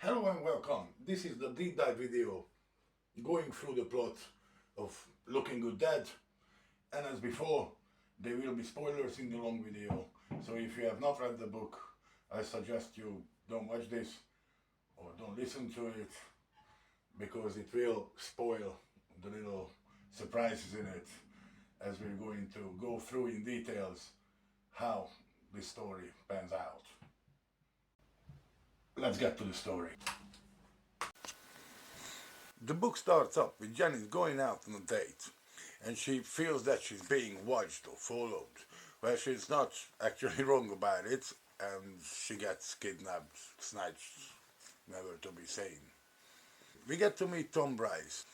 Hello and welcome. This is the deep dive video going through the plot of Looking Good Dead, and as before there will be spoilers in the long video, so if you have not read the book I suggest you don't watch this or don't listen to it, because it will spoil the little surprises in it as we're going to go through in details how this story pans out. Let's get to the story. The book starts up with Janice going out on a date, and she feels that she's being watched or followed. Well, she's not actually wrong about it, and she gets kidnapped, snatched, never to be seen. We get to meet Tom Bryce.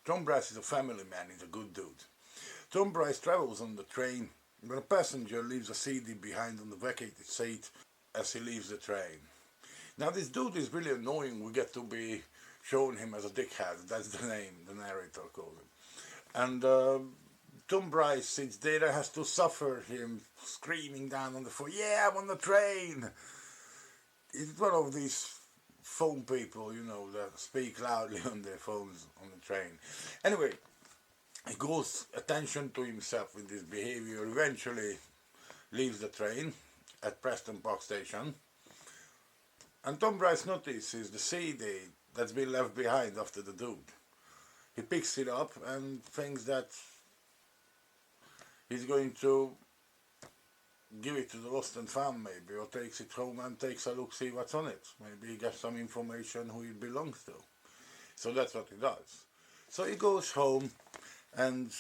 Tom Bryce is a family man, he's a good dude. Tom Bryce travels on the train, but a passenger leaves a CD behind on the vacated seat as he leaves the train. Now this dude is really annoying. We get to be shown him as a dickhead. That's the name the narrator calls him. And Tom Bryce sits there and has to suffer him screaming down on the phone, "Yeah, I'm on the train!" He's one of these phone people, you know, that speak loudly on their phones on the train. Anyway, he goes attention to himself with this behavior, eventually leaves the train at Preston Park Station, and Tom Bryce notices the CD that's been left behind after the dude. He picks it up and thinks that he's going to give it to the lost and found maybe, or takes it home and takes a look, see what's on it. Maybe he gets some information who it belongs to. So that's what he does. So he goes home and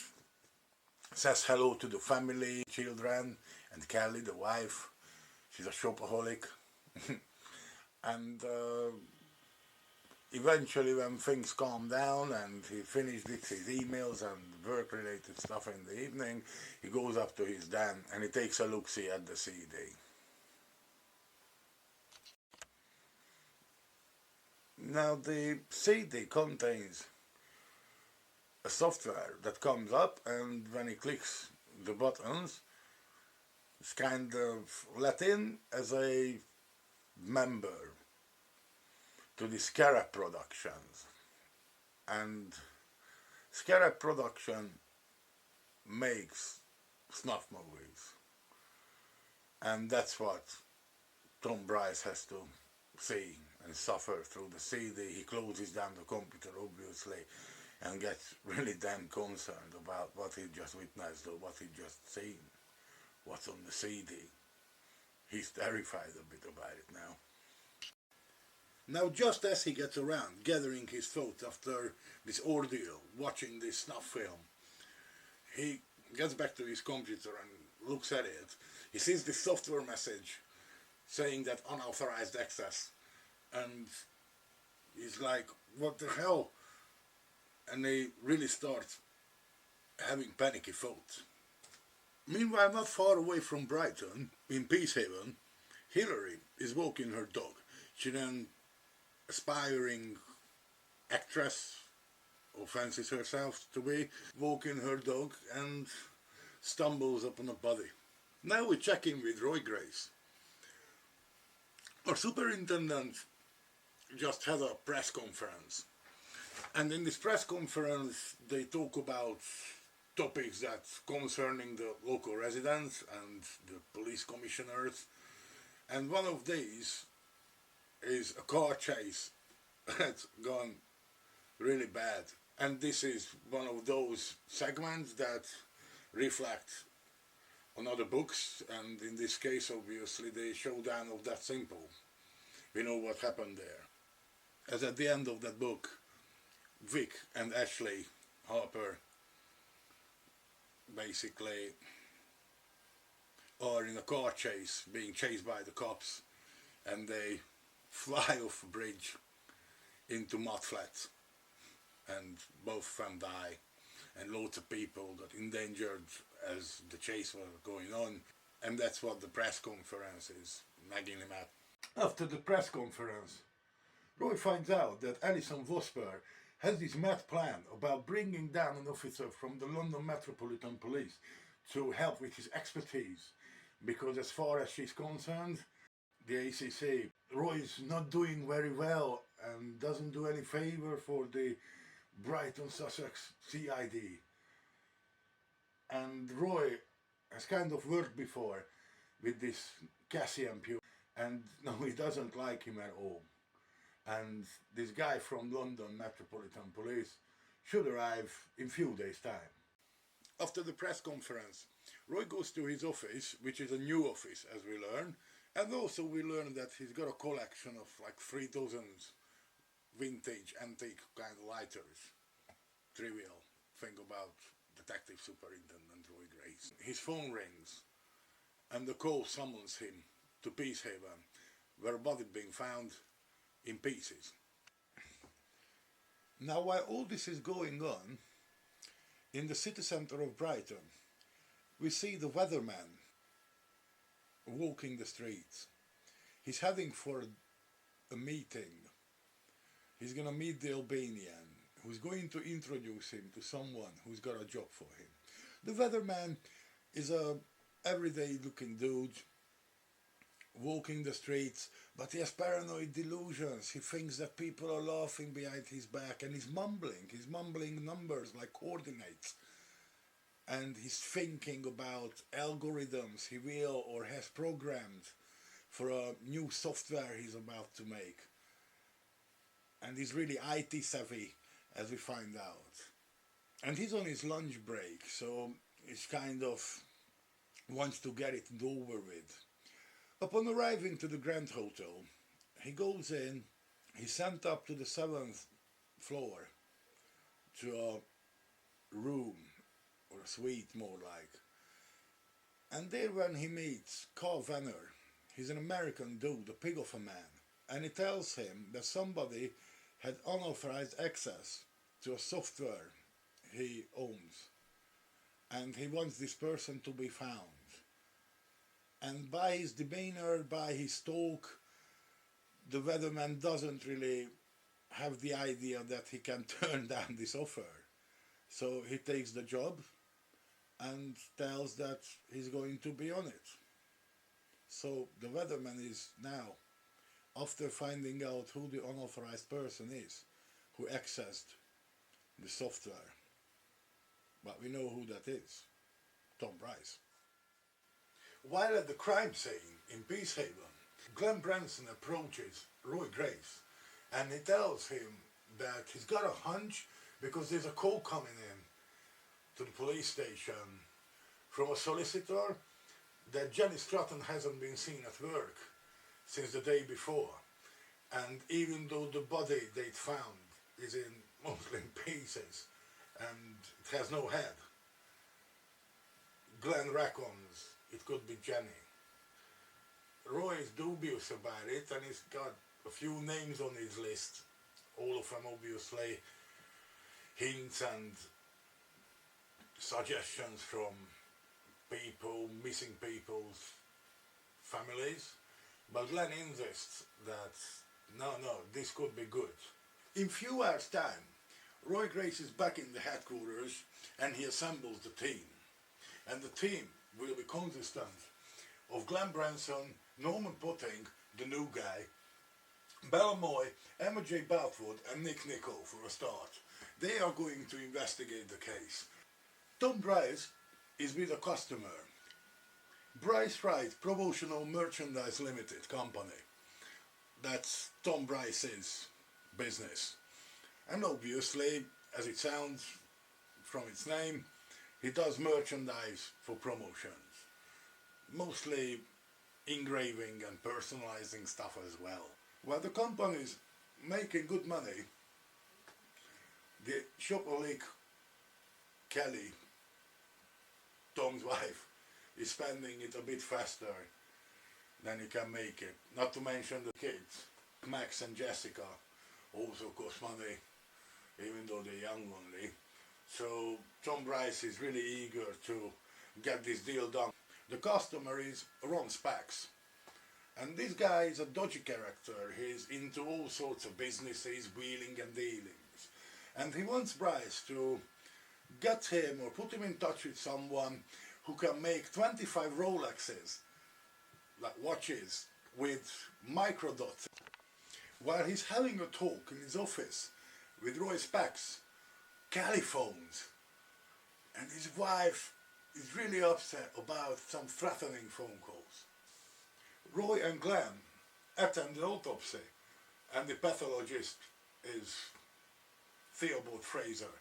says hello to the family, children, and Kelly, the wife. She's a shopaholic. And eventually when things calm down and he finished his emails and work-related stuff in the evening, he goes up to his den and he takes a look-see at the CD. Now the CD contains a software that comes up, and when he clicks the buttons, it's kind of let in as a member to the Scarab Productions. And Scarab Production makes snuff movies, and that's what Tom Bryce has to see and suffer through the CD. He closes down the computer obviously and gets really damn concerned about what he just witnessed or what he just seen, what's on the CD. He's terrified a bit about it now. Now just as he gets around gathering his thoughts after this ordeal, watching this snuff film, he gets back to his computer and looks at it. He sees this software message saying that unauthorized access, and he's like, what the hell? And he really starts having panicky thoughts. Meanwhile, not far away from Brighton, in Peacehaven, Hillary is walking her dog. She's an aspiring actress, or fancies herself to be, walking her dog and stumbles upon a body. Now we check in with Roy Grace. Our superintendent just had a press conference, and in this press conference they talk about topics that concerning the local residents and the police commissioners, and one of these is a car chase that's gone really bad. And this is one of those segments that reflect on other books, and in this case obviously the showdown of That Simple. We know what happened there, as at the end of that book Vic and Ashley Harper basically are in a car chase, being chased by the cops, and they fly off a bridge into mud flats, and both of them die, and loads of people got endangered as the chase was going on, and that's what the press conference is nagging him at. After the press conference, Roy finds out that Alison Vosper has this mad plan about bringing down an officer from the London Metropolitan Police to help with his expertise, because as far as she's concerned, the ACC Roy's not doing very well and doesn't do any favor for the Brighton Sussex CID. And Roy has kind of worked before with this Cassian Pugh, and no, he doesn't like him at all. And this guy from London Metropolitan Police should arrive in few days' time. After the press conference, Roy goes to his office, which is a new office, as we learn, and also we learn that he's got a collection of like 3,000 vintage, antique kind of lighters. Trivial thing about Detective Superintendent Roy Grace. His phone rings, and the call summons him to Peacehaven, where a body being found in pieces. Now, while all this is going on, in the city centre of Brighton, we see the weatherman walking the streets. He's heading for a meeting. He's gonna meet the Albanian, who's going to introduce him to someone who's got a job for him. The weatherman is a everyday looking dude walking the streets, but he has paranoid delusions. He thinks that people are laughing behind his back, and he's mumbling numbers like coordinates. And he's thinking about algorithms he will or has programmed for a new software he's about to make. And he's really IT savvy, as we find out. And he's on his lunch break, so he's kind of wants to get it over with. Upon arriving to the Grand Hotel, he goes in, he's sent up to the 7th floor to a room, or a suite more like. And there when he meets Carl Venner, he's an American dude, a pig of a man, and he tells him that somebody had unauthorized access to a software he owns, and he wants this person to be found. And by his demeanor, by his talk, the weatherman doesn't really have the idea that he can turn down this offer. So he takes the job and tells that he's going to be on it. So the weatherman is now, after finding out who the unauthorized person is, who accessed the software. But we know who that is, Tom Bryce. While at the crime scene in Peacehaven, Glenn Branson approaches Roy Grace and he tells him that he's got a hunch because there's a call coming in to the police station from a solicitor that Jenny Stratton hasn't been seen at work since the day before. And even though the body they'd found is in mostly in pieces and it has no head, Glenn reckons it could be Jenny. Roy is dubious about it and he's got a few names on his list, all of them obviously hints and suggestions from people, missing people's families. But Glenn insists that no, this could be good. In few hours' time, Roy Grace is back in the headquarters and he assembles the team. And the team will be consistent of Glenn Branson, Norman Potting, the new guy, Bella Moy, Emma J. Balfour and Nick Nichol for a start. They are going to investigate the case. Tom Bryce is with a customer. Bryce Wright Promotional Merchandise Limited Company. That's Tom Bryce's business. And obviously, as it sounds from its name, he does merchandise for promotions. Mostly engraving and personalizing stuff as well. While the company's making good money, the shopaholic Kelly, Tom's wife, is spending it a bit faster than he can make it. Not to mention the kids, Max and Jessica, also cost money, even though they're young only. So Tom Bryce is really eager to get this deal done. The customer is Ron Spax. And this guy is a dodgy character. He's into all sorts of businesses, wheeling and dealings. And he wants Bryce to get him or put him in touch with someone who can make 25 Rolexes, like watches, with microdots. While he's having a talk in his office with Roy Spex, Callie phones, and his wife is really upset about some threatening phone calls. Roy and Glenn attend the autopsy, and the pathologist is Theobald Fraser.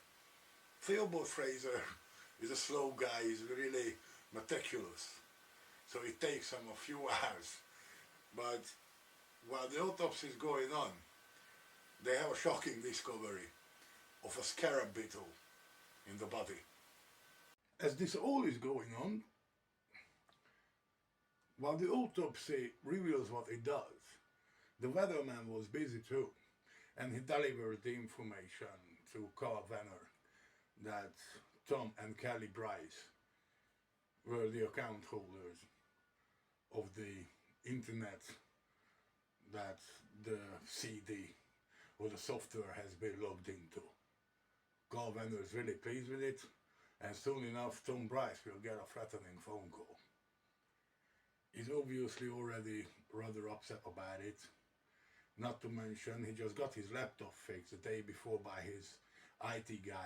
Theobald Fraser is a slow guy, he's really meticulous, so it takes him a few hours. But while the autopsy is going on, they have a shocking discovery of a scarab beetle in the body. As this all is going on, while the autopsy reveals what it does, the weatherman was busy too, and he delivered the information to Carl Venner that Tom and Kelly Bryce were the account holders of the internet that the CD or the software has been logged into. Carl Venner is really pleased with it, and soon enough Tom Bryce will get a threatening phone call. He's obviously already rather upset about it. Not to mention, he just got his laptop fixed the day before by his IT guy,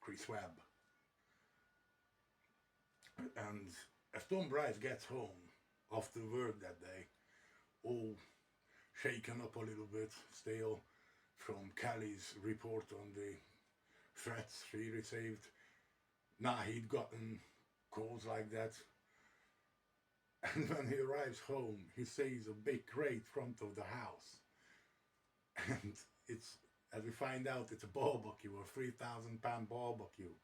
Chris Webb. And as Tom Bryce gets home after work that day, all shaken up a little bit still from Kelly's report on the threats she received. He'd gotten calls like that. And when he arrives home, he sees a big crate front of the house. And it's, as we find out, it's a barbecue, a 3,000-pound barbecue.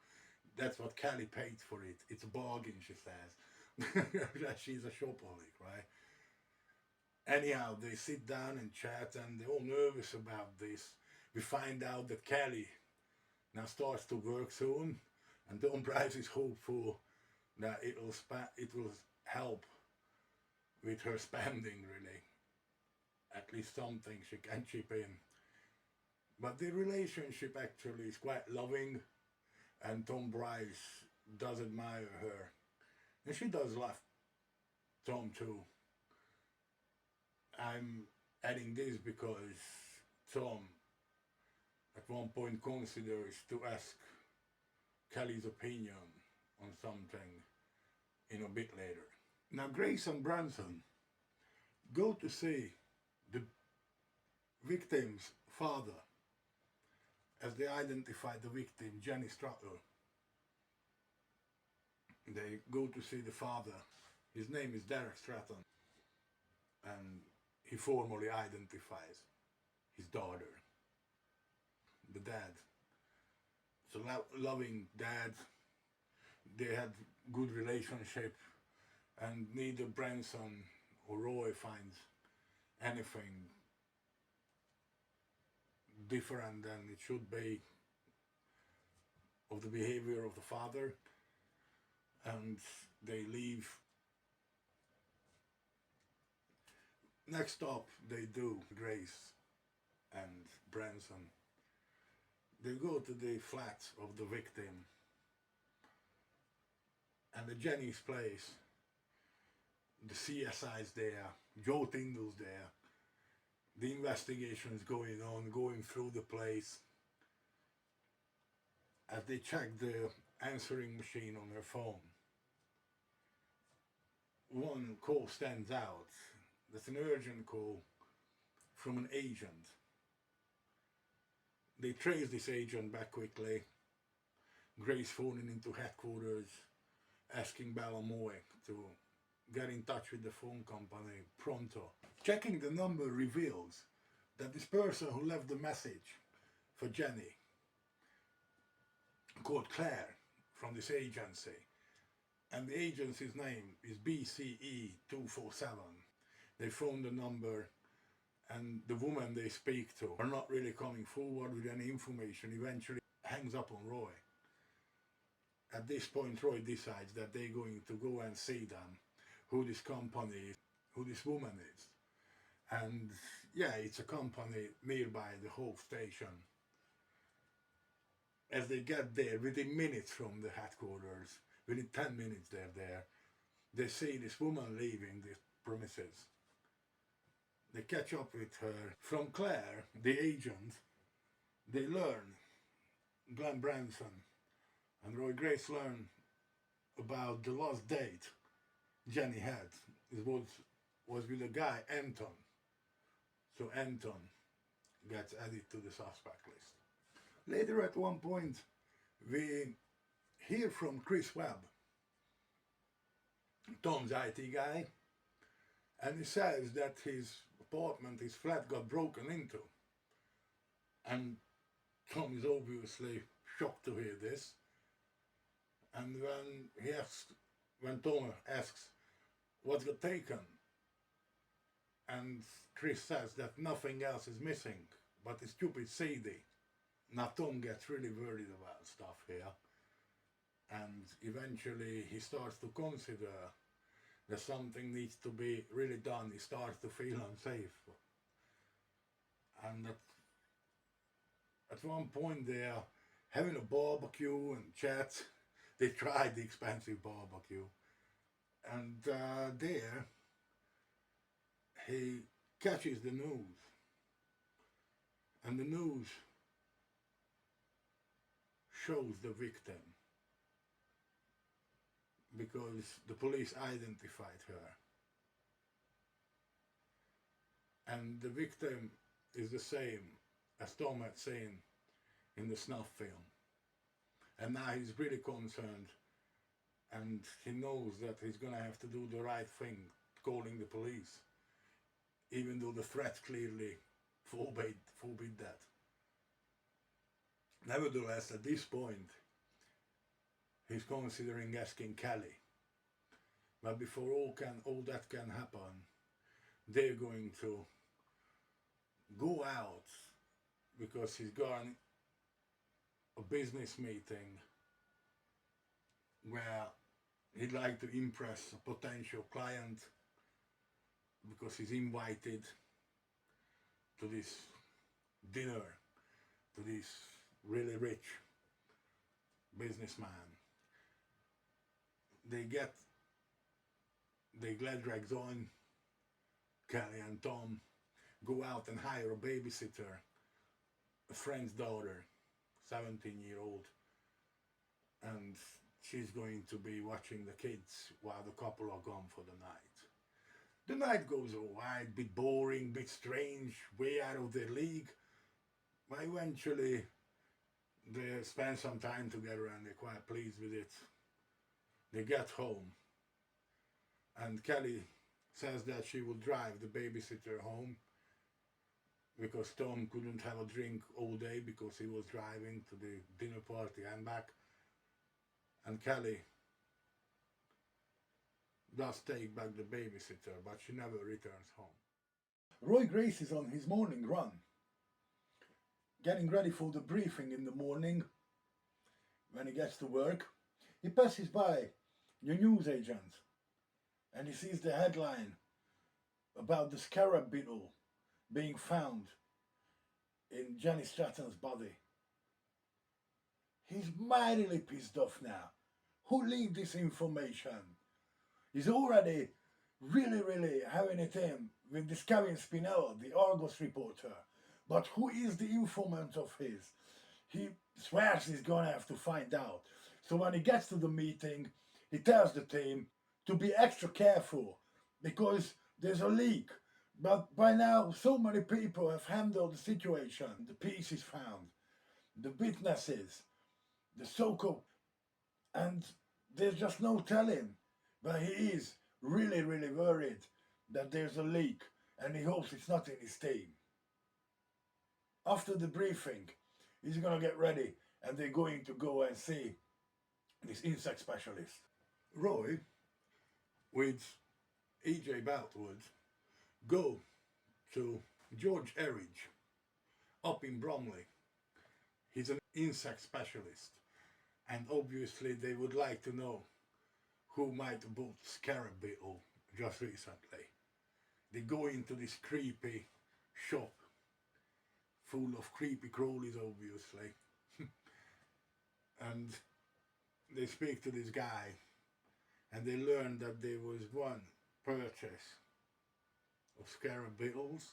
That's what Kelly paid for it. It's a bargain, she says. She's a shopaholic, right? Anyhow, they sit down and chat, and they're all nervous about this. We find out that Kelly now starts to work soon, and Tom Bryce is hopeful that it will help with her spending, really. At least something she can chip in. But the relationship actually is quite loving, and Tom Bryce does admire her. And she does love Tom too. I'm adding this because Tom at one point considers to ask Kelly's opinion on something in a bit later. Now Grace and Branson go to see the victim's father as they identify the victim, Jenny Strutter. They go to see the father. His name is Derek Stratton, and he formally identifies his daughter. The dad. It's a loving dad. They had good relationship, and neither Branson or Roy finds anything different than it should be of the behavior of the father, and they leave. Next up, they do Grace and Branson. They go to the flat of the victim, and at Jenny's place, the CSI's there, Joe Tyndall's there, the investigation is going on, going through the place. As they check the answering machine on her phone, one call stands out. That's an urgent call from an agent. They trace this agent back quickly. Grace phoning into headquarters, asking Bella Moy to get in touch with the phone company pronto. Checking the number reveals that this person who left the message for Jenny, called Claire, from this agency, and the agency's name is BCE 247. They phone the number, and the woman they speak to are not really coming forward with any information. Eventually hangs up on Roy. At this point, Roy decides that they're going to go and see them, who this company is, who this woman is. And yeah, it's a company nearby the Hope station. As they get there, within minutes from the headquarters, within 10 minutes they're there, they see this woman leaving the premises. They catch up with her. From Claire, the agent, they learn, Glenn Branson and Roy Grace learn about the last date Jenny had. It was with a guy, Anton. So Anton gets added to the suspect list. Later at one point, we hear from Chris Webb, Tom's IT guy, and he says that his apartment, his flat got broken into. And Tom is obviously shocked to hear this. And when Tom asks what got taken, and Chris says that nothing else is missing but the stupid CD. Now Tom gets really worried about stuff here, and eventually he starts to consider that something needs to be really done. He starts to feel unsafe, and at one point they are having a barbecue and chat. They tried the expensive barbecue, and there he catches the news, and the news shows the victim because the police identified her, and the victim is the same as Tom had seen in the snuff film. And now he's really concerned, and he knows that he's gonna have to do the right thing, calling the police, even though the threat clearly forbid that. Nevertheless, at this point, he's considering asking Kelly. But before all that can happen, they're going to go out because he's got a business meeting where he'd like to impress a potential client because he's invited to this dinner to this really rich businessman. They get glad drags on. Kelly and Tom go out and hire a babysitter, a friend's daughter, 17-year-old, and she's going to be watching the kids while the couple are gone for the night. The night goes alright, bit boring, bit strange, way out of their league, but eventually they spend some time together and they're quite pleased with it. They get home, and Kelly says that she will drive the babysitter home because Tom couldn't have a drink all day because he was driving to the dinner party and back. And Kelly does take back the babysitter, but she never returns home. Roy Grace is on his morning run, getting ready for the briefing in the morning. When he gets to work, he passes by the newsagent and he sees the headline about the scarab beetle being found in Jenny Stratton's body. He's mightily pissed off now. Who leaked this information? He's already really having it in with this Kevin Spinella, the Argos reporter. But who is the informant of his? He swears he's gonna have to find out. So when he gets to the meeting, he tells the team to be extra careful because there's a leak. But by now, so many people have handled the situation. The piece is found, the witnesses, the so-called, and there's just no telling. But he is really worried that there's a leak, and he hopes it's not in his team. After the briefing, he's gonna get ready, and they're going to go and see this insect specialist. Roy, with E.J. Beltwood, go to George Erridge up in Bromley. He's an insect specialist, and obviously they would like to know who might have bought scarab beetle just recently. They go into this creepy shop full of creepy crawlies, obviously, and they speak to this guy, and they learn that there was one purchase of scarab beetles.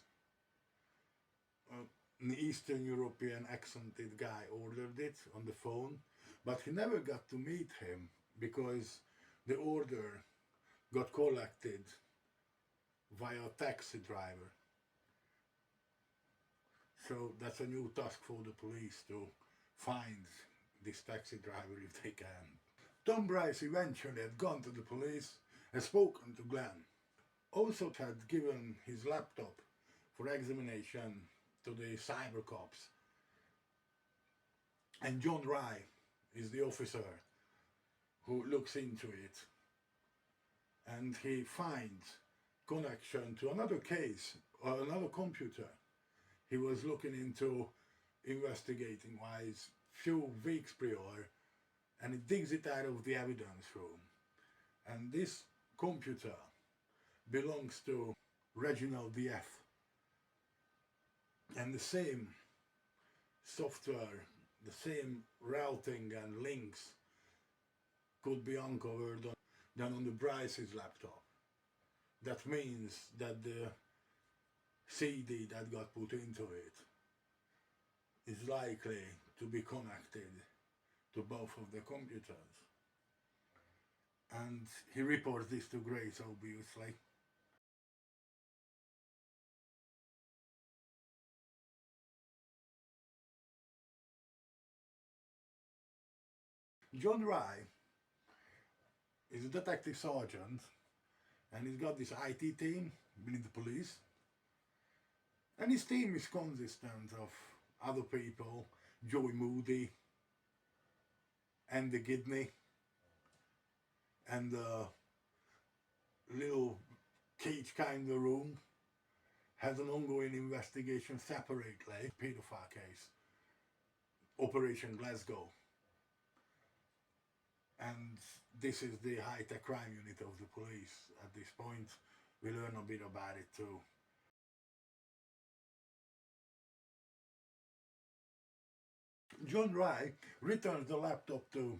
An Eastern European accented guy ordered it on the phone, but he never got to meet him because the order got collected via a taxi driver. So that's a new task for the police, to find this taxi driver if they can. Tom Bryce eventually had gone to the police and spoken to Glenn. Also had given his laptop for examination to the cyber cops. And John Rye is the officer who looks into it. And he finds connection to another case, or another computer he was looking into investigating wise few weeks prior, and he digs it out of the evidence room. And this computer belongs to Reginald DF. And the same software, the same routing and links could be uncovered on the Bryce's laptop. That means that the CD that got put into it is likely to be connected to both of the computers. And he reports this to Grace, obviously. John Rye is a detective sergeant, and he's got this IT team within the police. And his team is consistent of other people: Joey Moody, Andy Gidney, and a little cage kind of room has an ongoing investigation separately, paedophile case, Operation Glasgow. And this is the high-tech crime unit of the police at this point. We learn a bit about it too. John Rye returns the laptop to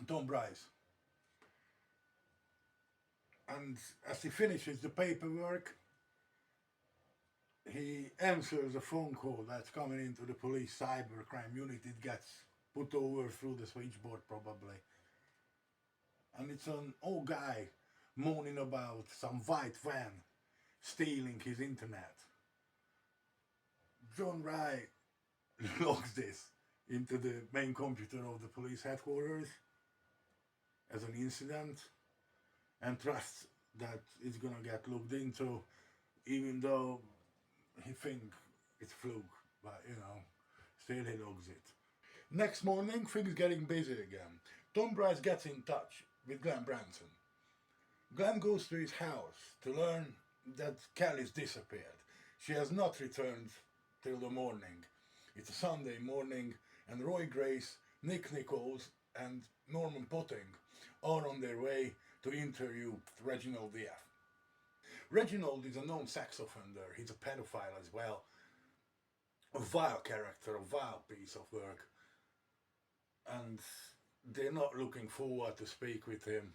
Tom Bryce. And as he finishes the paperwork, he answers a phone call that's coming into the police cybercrime unit. It gets put over through the switchboard probably. And it's an old guy moaning about some white van stealing his internet. John Rye logs this into the main computer of the police headquarters as an incident and trusts that it's gonna get looked into, even though he thinks it's fluke, but you know, still he logs it. Next morning, things getting busy again. Tom Bryce gets in touch with Glenn Branson. Glenn goes to his house to learn that Kelly's disappeared. She has not returned till the morning. It's a Sunday morning, and Roy Grace, Nick Nichols, and Norman Potting are on their way to interview Reginald DF. Reginald is a known sex offender. He's a pedophile as well. A vile character, a vile piece of work. And they're not looking forward to speak with him.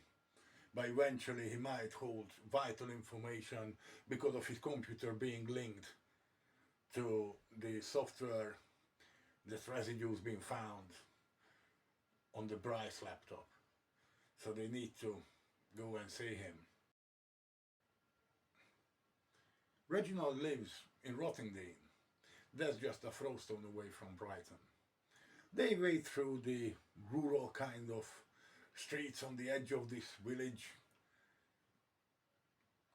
But eventually he might hold vital information because of his computer being linked to the software that residues being found on the Bryce laptop. So they need to go and see him. Reginald lives in Rottingdean. That's just a throwstone away from Brighton. They wade through the rural kind of streets on the edge of this village,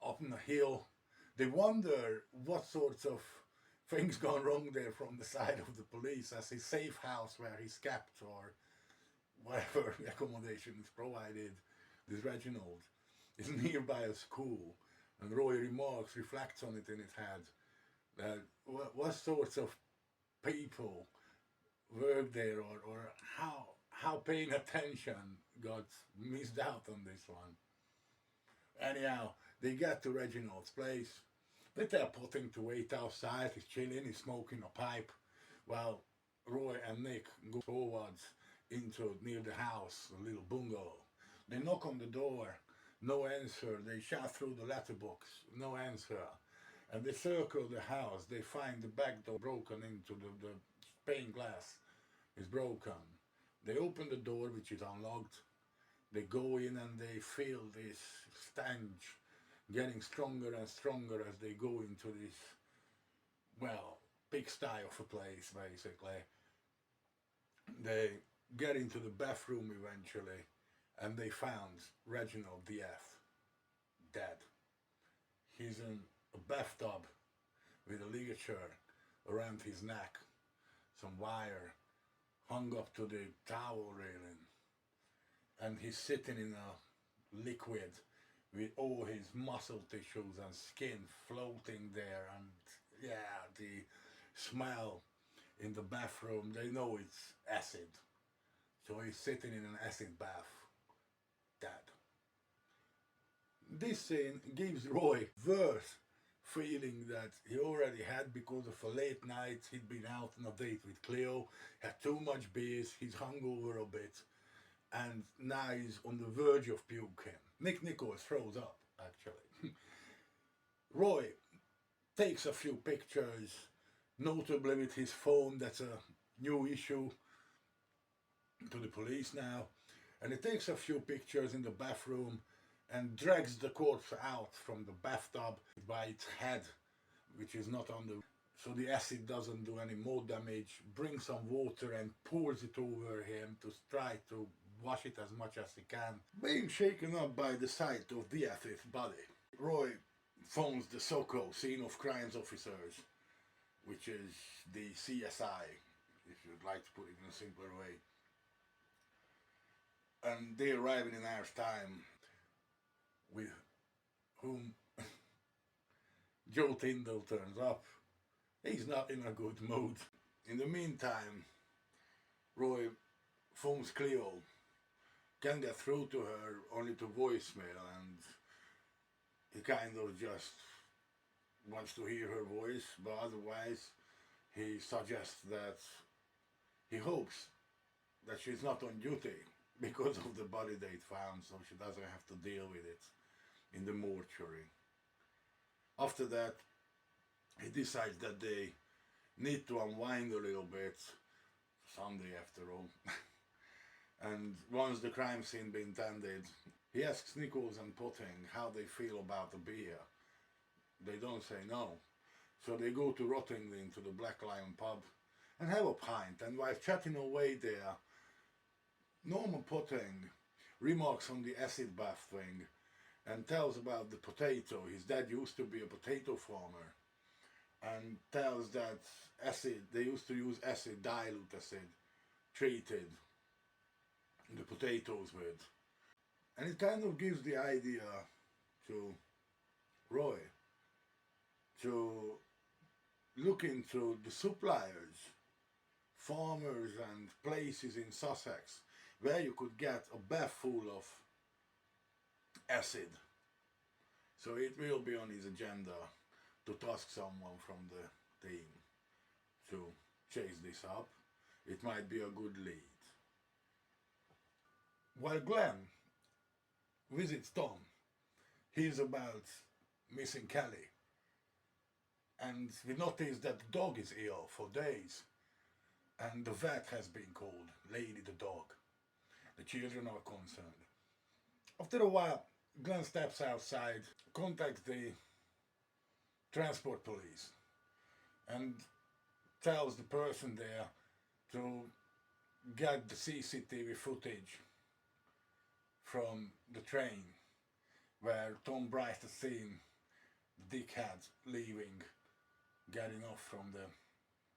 up on a hill. They wonder what sorts of things gone wrong there from the side of the police, as his safe house where he's kept, or whatever accommodation is provided, this Reginald, is nearby a school. And Roy remarks, reflects on it in his head, that what sorts of people work there, or how paying attention got missed out on this one. Anyhow, they get to Reginald's place. They tell Potting to wait outside. He's chilling, he's smoking a pipe, while Roy and Nick go forwards into near the house, a little bungalow. They knock on the door, no answer. They shout through the letterbox, no answer. and they circle the house. They find the back door broken into, the pane glass is broken. They open the door, which is unlocked. They go in and they feel this stench getting stronger and stronger as they go into this, well, pigsty of a place, basically. They get into the bathroom eventually, and they found Reginald DF dead. He's in a bathtub with a ligature around his neck, some wire hung up to the towel railing, and he's sitting in a liquid with all his muscle tissues and skin floating there, and yeah, the smell in the bathroom, they know it's acid. So he's sitting in an acid bath, dead. This scene gives Roy worse feeling that he already had because of a late night. He'd been out on a date with Cleo, had too much beers, he's hungover a bit, and now he's on the verge of puking. Nick Nichols throws up, actually. Roy takes a few pictures, notably with his phone. That's a new issue to the police now. And he takes a few pictures in the bathroom and drags the corpse out from the bathtub by its head, which is not on the... so the acid doesn't do any more damage. Brings some water and pours it over him to try to wash it as much as he can. Being shaken up by the sight of DF's body, Roy phones the SOCO, Scene of Crimes Officers, which is the CSI, if you'd like to put it in a simpler way. And they arrive in an hour's time, with whom Joe Tyndall turns up. He's not in a good mood. In the meantime, Roy phones Cleo, can't get through to her, only to voicemail, and he kind of just wants to hear her voice, but otherwise he suggests that he hopes that she's not on duty because of the body they found, so she doesn't have to deal with it in the mortuary. After that, he decides that they need to unwind a little bit, Sunday after all. And once the crime scene been tended, he asks Nichols and Potting how they feel about the beer. They don't say no, so they go to Rottingdean to the Black Lion pub and have a pint, and while chatting away there, Norman Potting remarks on the acid bath thing and tells about the potato. His dad used to be a potato farmer, and tells that acid, they used to use acid, dilute acid, treated the potatoes with. And it kind of gives the idea to Roy to look into the suppliers, farmers and places in Sussex where you could get a bath full of acid. So it will be on his agenda to task someone from the team to chase this up. It might be a good lead. While Glenn visits Tom, he's about missing Kelly, and we notice that the dog is ill for days, and the vet has been called, Lady the dog. The children are concerned. After a while, Glenn steps outside, contacts the transport police, and tells the person there to get the CCTV footage from the train where Tom Bright has seen the dickhead leaving, getting off from the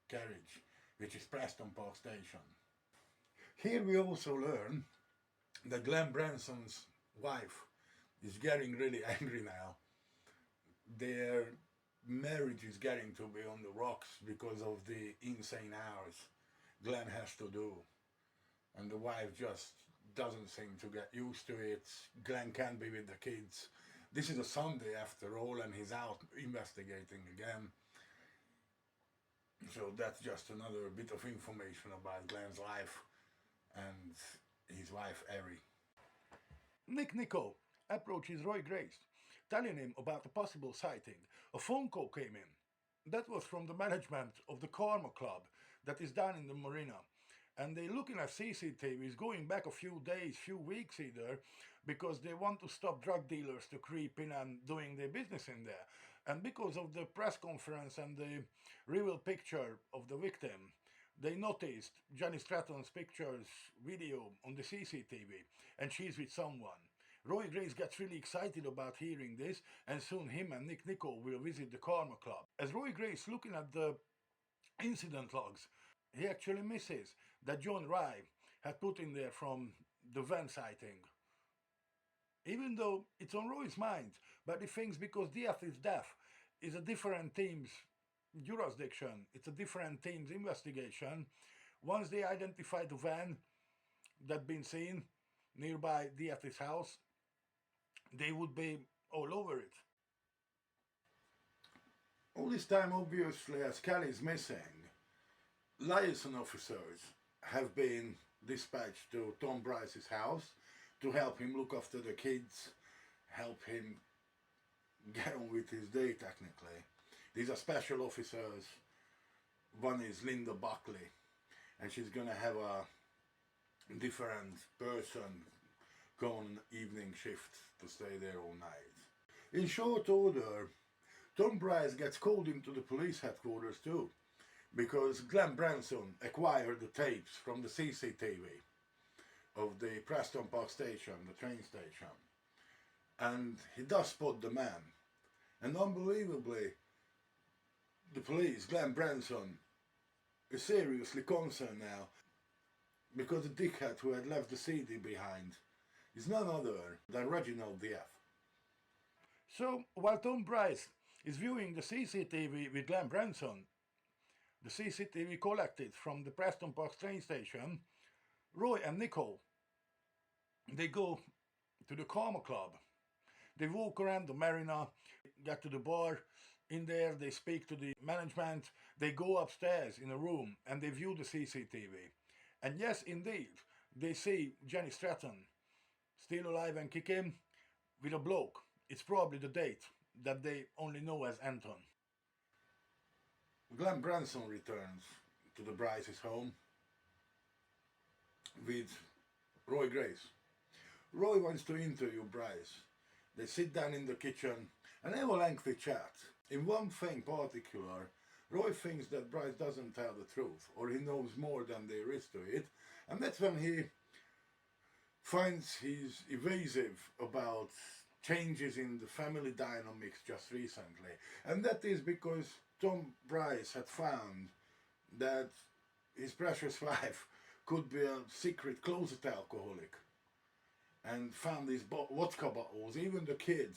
carriage, which is Preston Park Station. Here we also learn that Glenn Branson's wife is getting really angry now. Their marriage is getting to be on the rocks because of the insane hours Glenn has to do. And the wife just doesn't seem to get used to it. Glenn can't be with the kids. This is a Sunday after all, and he's out investigating again. So that's just another bit of information about Glenn's life and his wife, Erie. Nick Nichol approaches Roy Grace, telling him about a possible sighting, a phone call came in. That was from the management of the Karma Club that is down in the marina. And they're looking at CCTVs going back a few days, few weeks either, because they want to stop drug dealers to creep in and doing their business in there. And because of the press conference and the real picture of the victim, they noticed Jenny Stratton's pictures, video on the CCTV, and she's with someone. Roy Grace gets really excited about hearing this, and soon him and Nick Nicol will visit the Karma Club. As Roy Grace looking at the incident logs, he actually misses that John Rye had put in there from the van sighting. Even though it's on Roy's mind, but he thinks because death is death, is a different team's jurisdiction, it's a different team's investigation. Once they identify the van that been seen nearby Diath's house, they would be all over it. All this time, obviously, as Kelly's missing, liaison officers have been dispatched to Tom Bryce's house to help him look after the kids, help him get on with his day technically. These are special officers. One is Linda Buckley, and she's gonna have a different person go on evening shift to stay there all night. In short order, Tom Bryce gets called into the police headquarters too, because Glenn Branson acquired the tapes from the CCTV of the Preston Park station, the train station, and he does spot the man. And unbelievably, the police, Glenn Branson, is seriously concerned now, because the dickhead who had left the CD behind is none other than Reginald Diath. So, while Tom Bryce is viewing the CCTV with Glenn Branson, the CCTV collected from the Preston Park train station, Roy and Nicol, they go to the Karma Club. They walk around the marina, get to the bar. In there they speak to the management. They go upstairs in a room and they view the CCTV. And yes, indeed, they see Jenny Stratton still alive and kicking with a bloke. It's probably the date that they only know as Anton. Glenn Branson returns to the Bryce's home with Roy Grace. Roy wants to interview Bryce. They sit down in the kitchen and have a lengthy chat. In one thing particular, Roy thinks that Bryce doesn't tell the truth, or he knows more than there is to it, and that's when he finds he's evasive about changes in the family dynamics just recently. And that is because Tom Bryce had found that his precious wife could be a secret closet alcoholic, and found these vodka bottles. Even the kid,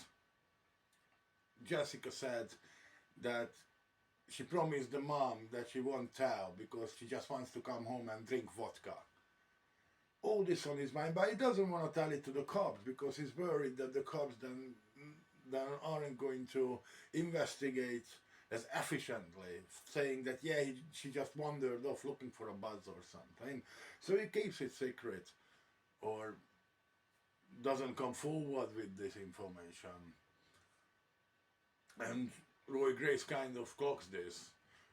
Jessica, said that she promised the mom that she won't tell because she just wants to come home and drink vodka. All this on his mind, but he doesn't want to tell it to the cops because he's worried that the cops then aren't going to investigate as efficiently, saying that yeah, she just wandered off looking for a buzz or something. So he keeps it secret, or doesn't come forward with this information. And Roy Grace kind of clocks this,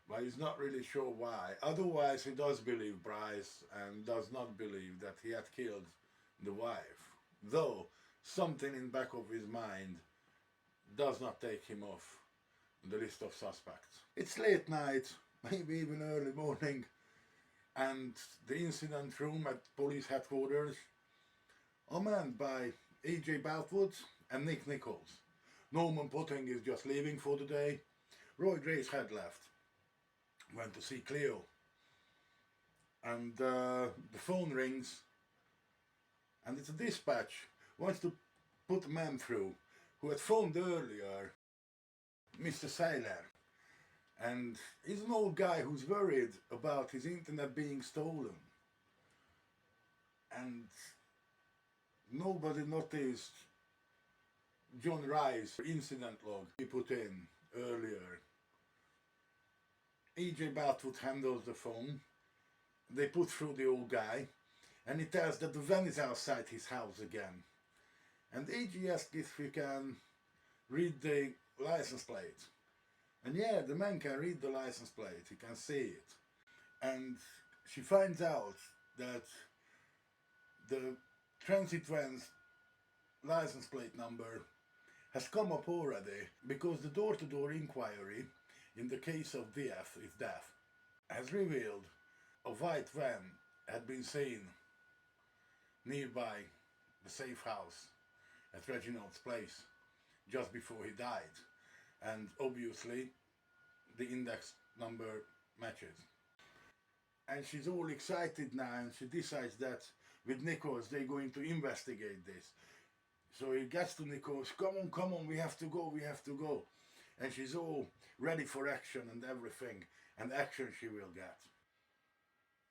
but he's not really sure why. Otherwise, he does believe Bryce and does not believe that he had killed the wife, though something in the back of his mind does not take him off the list of suspects. It's late night, maybe even early morning, and the incident room at police headquarters are manned by E.J. Balfoot and Nick Nichols. Norman Putting is just leaving for the day. Roy Grace had left, went to see Cleo, and the phone rings, and it's a dispatch. Wants to put a man through who had phoned earlier, Mr. Saylor, and he's an old guy who's worried about his internet being stolen, and nobody noticed John Rye's incident log he put in earlier. E.J. Bartwood handles the phone. They put through the old guy, and he tells that the van is outside his house again. And E.J. asks if he can read the license plate. And yeah, the man can read the license plate, he can see it. And she finds out that the transit van's license plate number has come up already because the door-to-door inquiry in the case of death has revealed a white van had been seen nearby the safe house at Reginald's place just before he died, and obviously the index number matches. And she's all excited now, and she decides that with Nikos they're going to investigate this. So he gets to Nikos, come on, we have to go. And she's all ready for action and everything, and action she will get.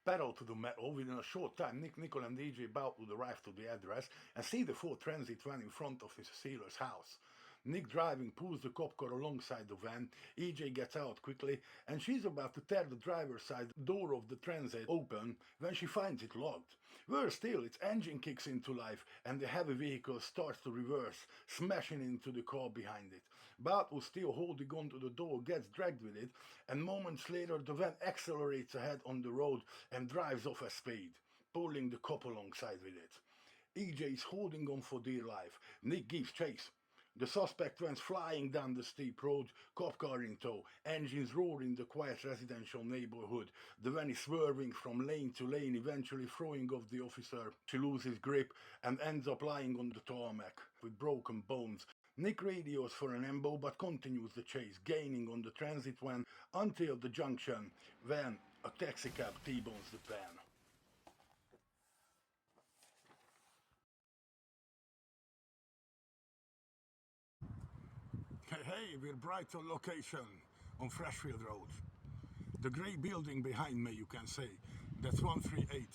Pedal to the metal, within a short time Nicole and EJ Bout would arrive to the address and see the Ford Transit van in front of his Sealer's house. Nick driving pulls the cop car alongside the van, EJ gets out quickly and she's about to tear the driver's side door of the Transit open when she finds it locked. Worse still, its engine kicks into life and the heavy vehicle starts to reverse, smashing into the car behind it. Bout, who's still holding onto the door, gets dragged with it, and moments later the van accelerates ahead on the road and drives off at speed, pulling the cop alongside with it. EJ is holding on for dear life. Nick gives chase. The suspect runs flying down the steep road, cop car in tow, engines roar in the quiet residential neighborhood. The van is swerving from lane to lane, eventually throwing off the officer. She loses grip and ends up lying on the tarmac with broken bones. Nick radios for an ambo but continues the chase, gaining on the transit van until the junction when a taxicab T-bones the van. Hey, we're Brighton location on Freshfield Road. The grey building behind me, you can see, that's 138.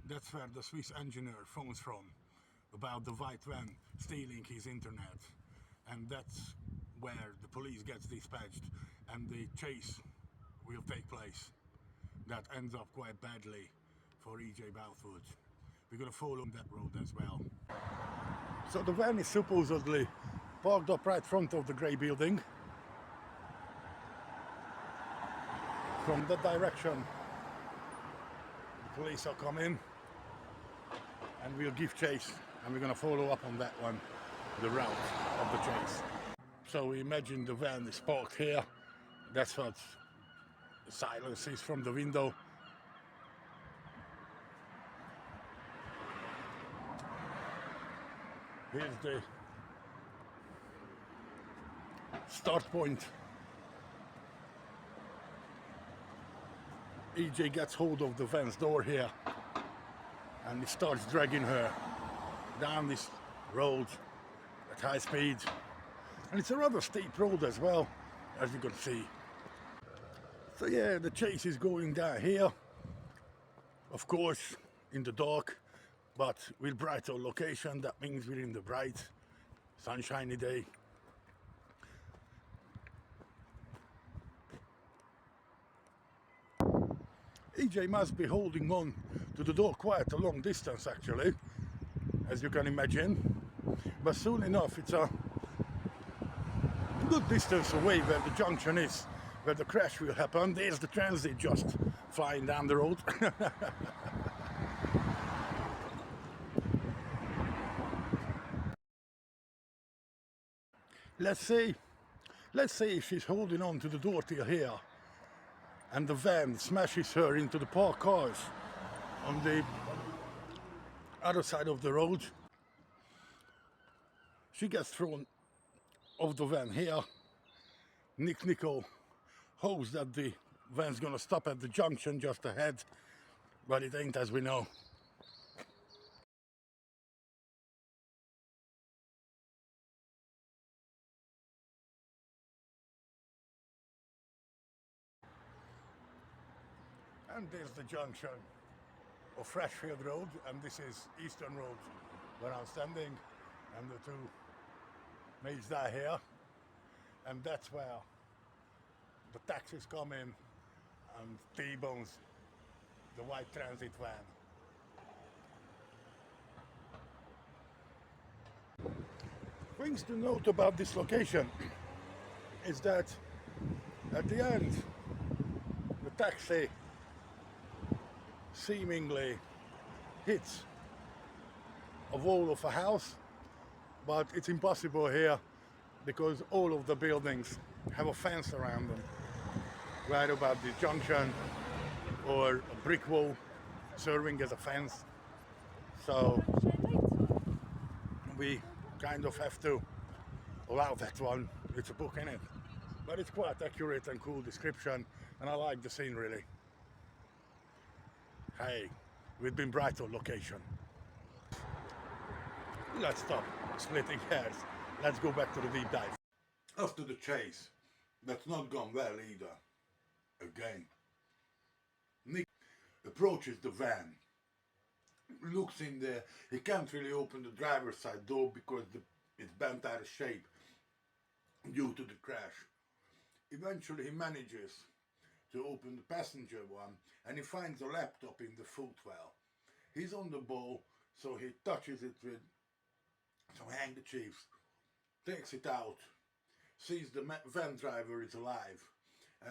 That's where the Swiss engineer phones from about the white van stealing his internet. And that's where the police gets dispatched and the chase will take place. That ends up quite badly for EJ Balfoot. We're going to follow that road as well. So the van is supposedly parked up right in front of the grey building. From that direction the police are coming and we'll give chase, and we're going to follow up on that one, the route of the chase. So we imagine the van is parked here. That's what the silence is from the window. Here's the start point. EJ gets hold of the van's door here and he starts dragging her down this road at high speed. And it's a rather steep road as well, as you can see. So yeah, the chase is going down here, of course in the dark, but with Brighton location, that means we're in the bright, sunshiny day. EJ must be holding on to the door quite a long distance actually, as you can imagine, but soon enough it's a good distance away where the junction is, where the crash will happen. There's the transit just flying down the road. Let's see if she's holding on to the door till here and the van smashes her into the parked cars on the other side of the road. She gets thrown off the van here. Nicole hopes that the van's gonna stop at the junction just ahead, but it ain't, as we know. And there's the junction of Freshfield Road, and this is Eastern Road where I'm standing, and the two meets there here, and that's where the taxis come in and T-bones the white transit van. Things to note about this location is that at the end the taxi seemingly hits a wall of a house, but it's impossible here because all of the buildings have a fence around them, right about the junction, or a brick wall serving as a fence. So we kind of have to allow that one. It's a book in it, but it's quite accurate and cool description, and I like the scene really. Hey, we've been Brighton location. Let's stop splitting hairs. Let's go back to the deep dive. After the chase, that's not gone well either. Again, Nick approaches the van, looks in there. He can't really open the driver's side door because it's bent out of shape due to the crash. Eventually he manages to open the passenger one, and he finds a laptop in the footwell. He's on the ball, so he touches it with some handkerchiefs, takes it out, sees the van driver is alive,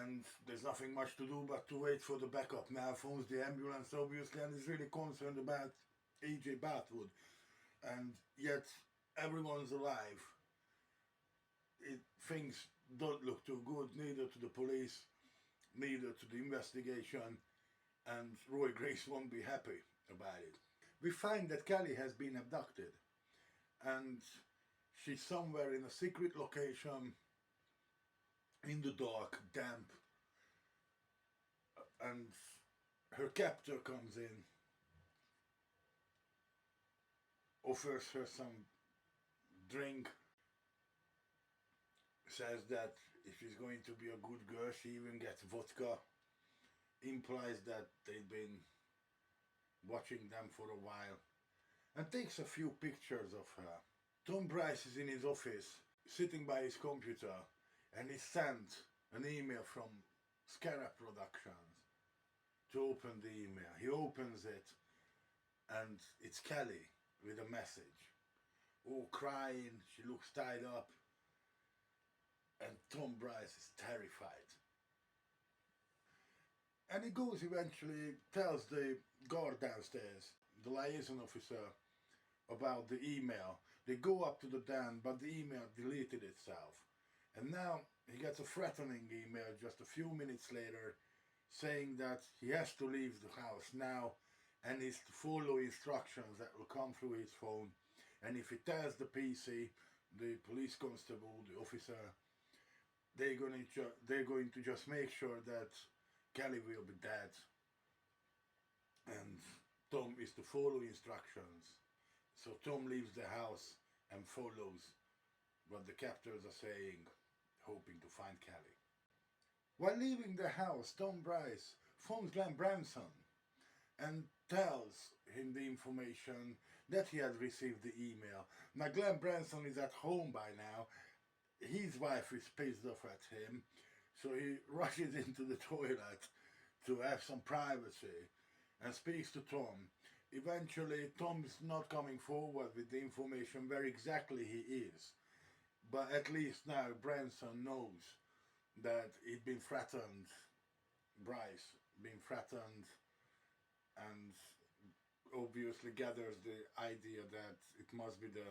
and there's nothing much to do but to wait for the backup. Now phones the ambulance obviously, and is really concerned about AJ Bathwood, and yet everyone's alive. Things don't look too good, neither to the police, neither to the investigation, and Roy Grace won't be happy about it. We find that Kelly has been abducted, and she's somewhere in a secret location, in the dark, damp, and her captor comes in, offers her some drink, says that if she's going to be a good girl, she even gets vodka, implies that they've been watching them for a while, and takes a few pictures of her. Tom Bryce is in his office, sitting by his computer, and he sent an email from Scarab Productions to open the email. He opens it, and it's Kelly with a message. All crying, she looks tied up, and Tom Bryce is terrified. And he goes eventually, tells the guard downstairs, the liaison officer, about the email. They go up to the den, but the email deleted itself. And now he gets a threatening email just a few minutes later saying that he has to leave the house now and is to follow instructions that will come through his phone. And if he tells the PC, the police constable, the officer, they're going to just make sure that Kelly will be dead, and Tom is to follow instructions. So Tom leaves the house and follows what the captors are saying, hoping to find Kelly. While leaving the house, Tom Bryce phones Glenn Branson and tells him the information that he had received the email. Now Glenn Branson is at home by now. His wife is pissed off at him, so he rushes into the toilet to have some privacy and speaks to Tom. Eventually, Tom's not coming forward with the information where exactly he is, but at least now Branson knows that he'd been threatened, Bryce been threatened, and obviously gathers the idea that it must be the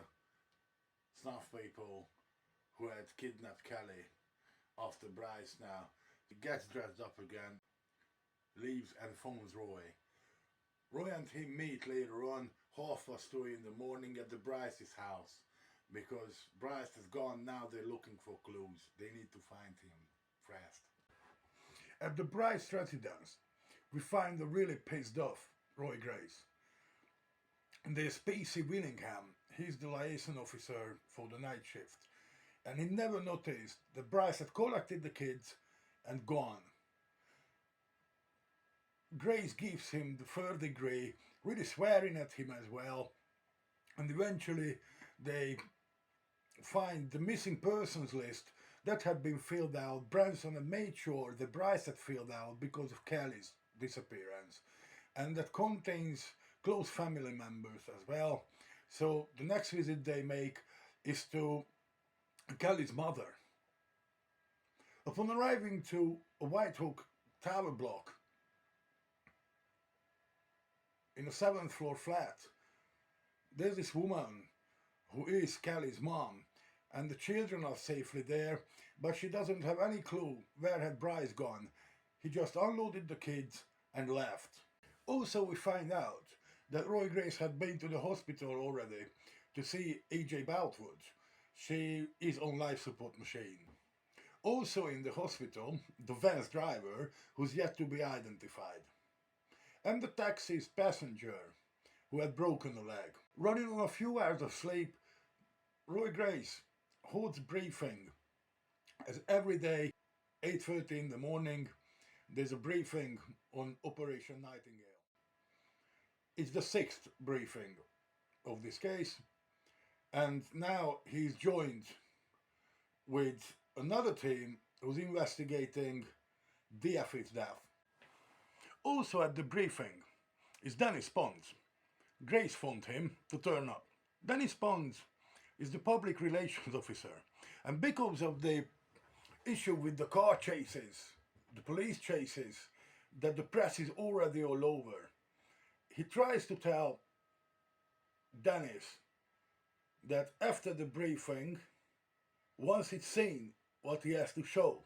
snuff people who had kidnapped Kelly after Bryce. Now he gets dressed up again, leaves and phones Roy. Roy and him meet later on, 2:30 in the morning, at the Bryce's house, because Bryce is gone. Now they're looking for clues. They need to find him fast. At the Bryce residence, we find the really pissed off Roy Grace. And there's PC Willingham. He's the liaison officer for the night shift. And he never noticed that Bryce had collected the kids and gone. Grace gives him the third degree, really swearing at him as well. And eventually they find the missing persons list that had been filled out. Branson had made sure that Bryce had filled out because of Kelly's disappearance. And that contains close family members as well. So the next visit they make, is to Kelly's mother. Upon arriving to a White Hook tower block in a 7th floor flat, there's this woman who is Kelly's mom, and the children are safely there, but she doesn't have any clue where had Bryce gone. He just unloaded the kids and left. Also, we find out that Roy Grace had been to the hospital already to see E.J. Boutwood. She is on life support machine. Also in the hospital, the van's driver, who's yet to be identified. And the taxi's passenger, who had broken a leg. Running on a few hours of sleep, Roy Grace holds briefing, as every day, 8:30 in the morning, there's a briefing on Operation Nightingale. It's the 6th briefing of this case, and now he's joined with another team who's investigating DF's death. Also at the briefing is Dennis Pons. Grace phoned him to turn up. Dennis Pons is the public relations officer, and because of the issue with the car chases, the police chases, that the press is already all over, he tries to tell Dennis that after the briefing, once it's seen what he has to show,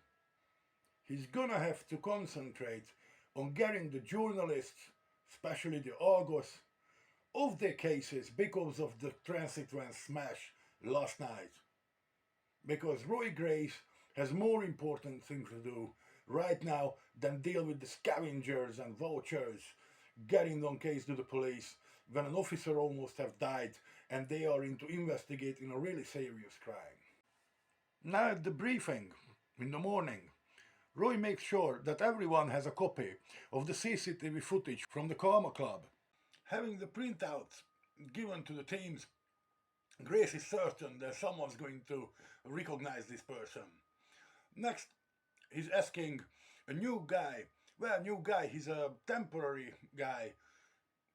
he's gonna have to concentrate on getting the journalists, especially the Argos, off their cases because of the transit van smash last night. Because Roy Grace has more important things to do right now than deal with the scavengers and vultures getting on case to the police when an officer almost have died and they are into investigating a really serious crime. Now at the briefing in the morning, Roy makes sure that everyone has a copy of the CCTV footage from the Karma Club. Having the printout given to the teams, Grace is certain that someone's going to recognize this person. Next, he's asking a new guy. Well, new guy, he's a temporary guy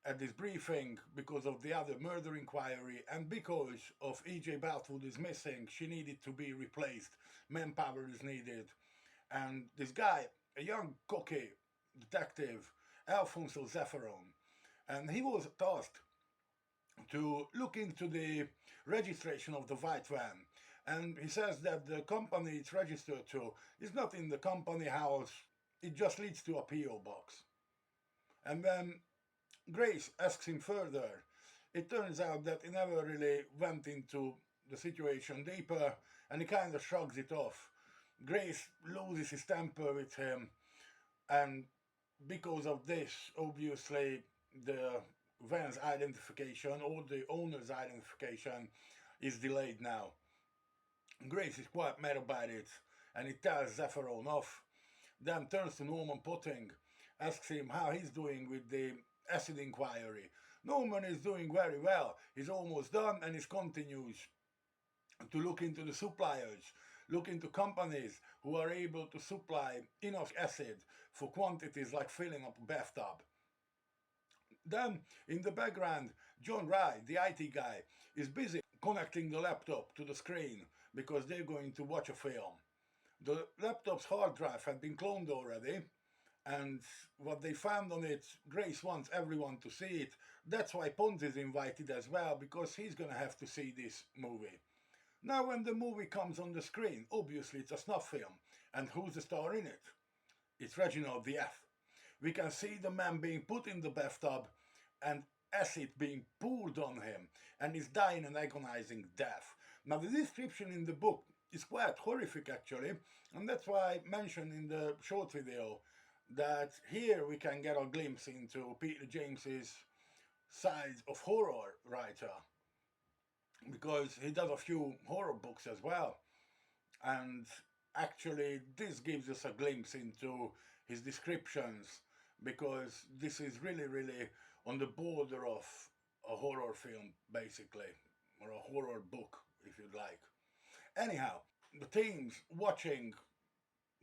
at this briefing because of the other murder inquiry and because of E.J. Boutwood is missing. She needed to be replaced. Manpower is needed. And this guy, a young cocky detective, Alfonso Zaffarone, and he was tasked to look into the registration of the white van. And he says that the company it's registered to is not in the company house, it just leads to a P.O. box. And when Grace asks him further, it turns out that he never really went into the situation deeper and he kind of shrugs it off. Grace loses his temper with him, and because of this, obviously, the van's identification or the owner's identification is delayed now. Grace is quite mad about it, and he tells Zaffarone off, then turns to Norman Potting, asks him how he's doing with the acid inquiry. Norman is doing very well, he's almost done, and he continues to look into the suppliers, look into companies who are able to supply enough acid for quantities like filling up a bathtub. Then, in the background, John Wright, the IT guy, is busy connecting the laptop to the screen because they're going to watch a film. The laptop's hard drive had been cloned already, and what they found on it, Grace wants everyone to see it. That's why Pons is invited as well, because he's gonna have to see this movie. Now when the movie comes on the screen, obviously it's a snuff film. And who's the star in it? It's Reginald VF. We can see the man being put in the bathtub and acid being poured on him, and he's dying an agonizing death. Now the description in the book is quite horrific actually, and that's why I mentioned in the short video that here we can get a glimpse into Peter James's side of horror writer, because he does a few horror books as well, and actually this gives us a glimpse into his descriptions, because this is really on the border of a horror film basically, or a horror book if you'd like. Anyhow, the team's watching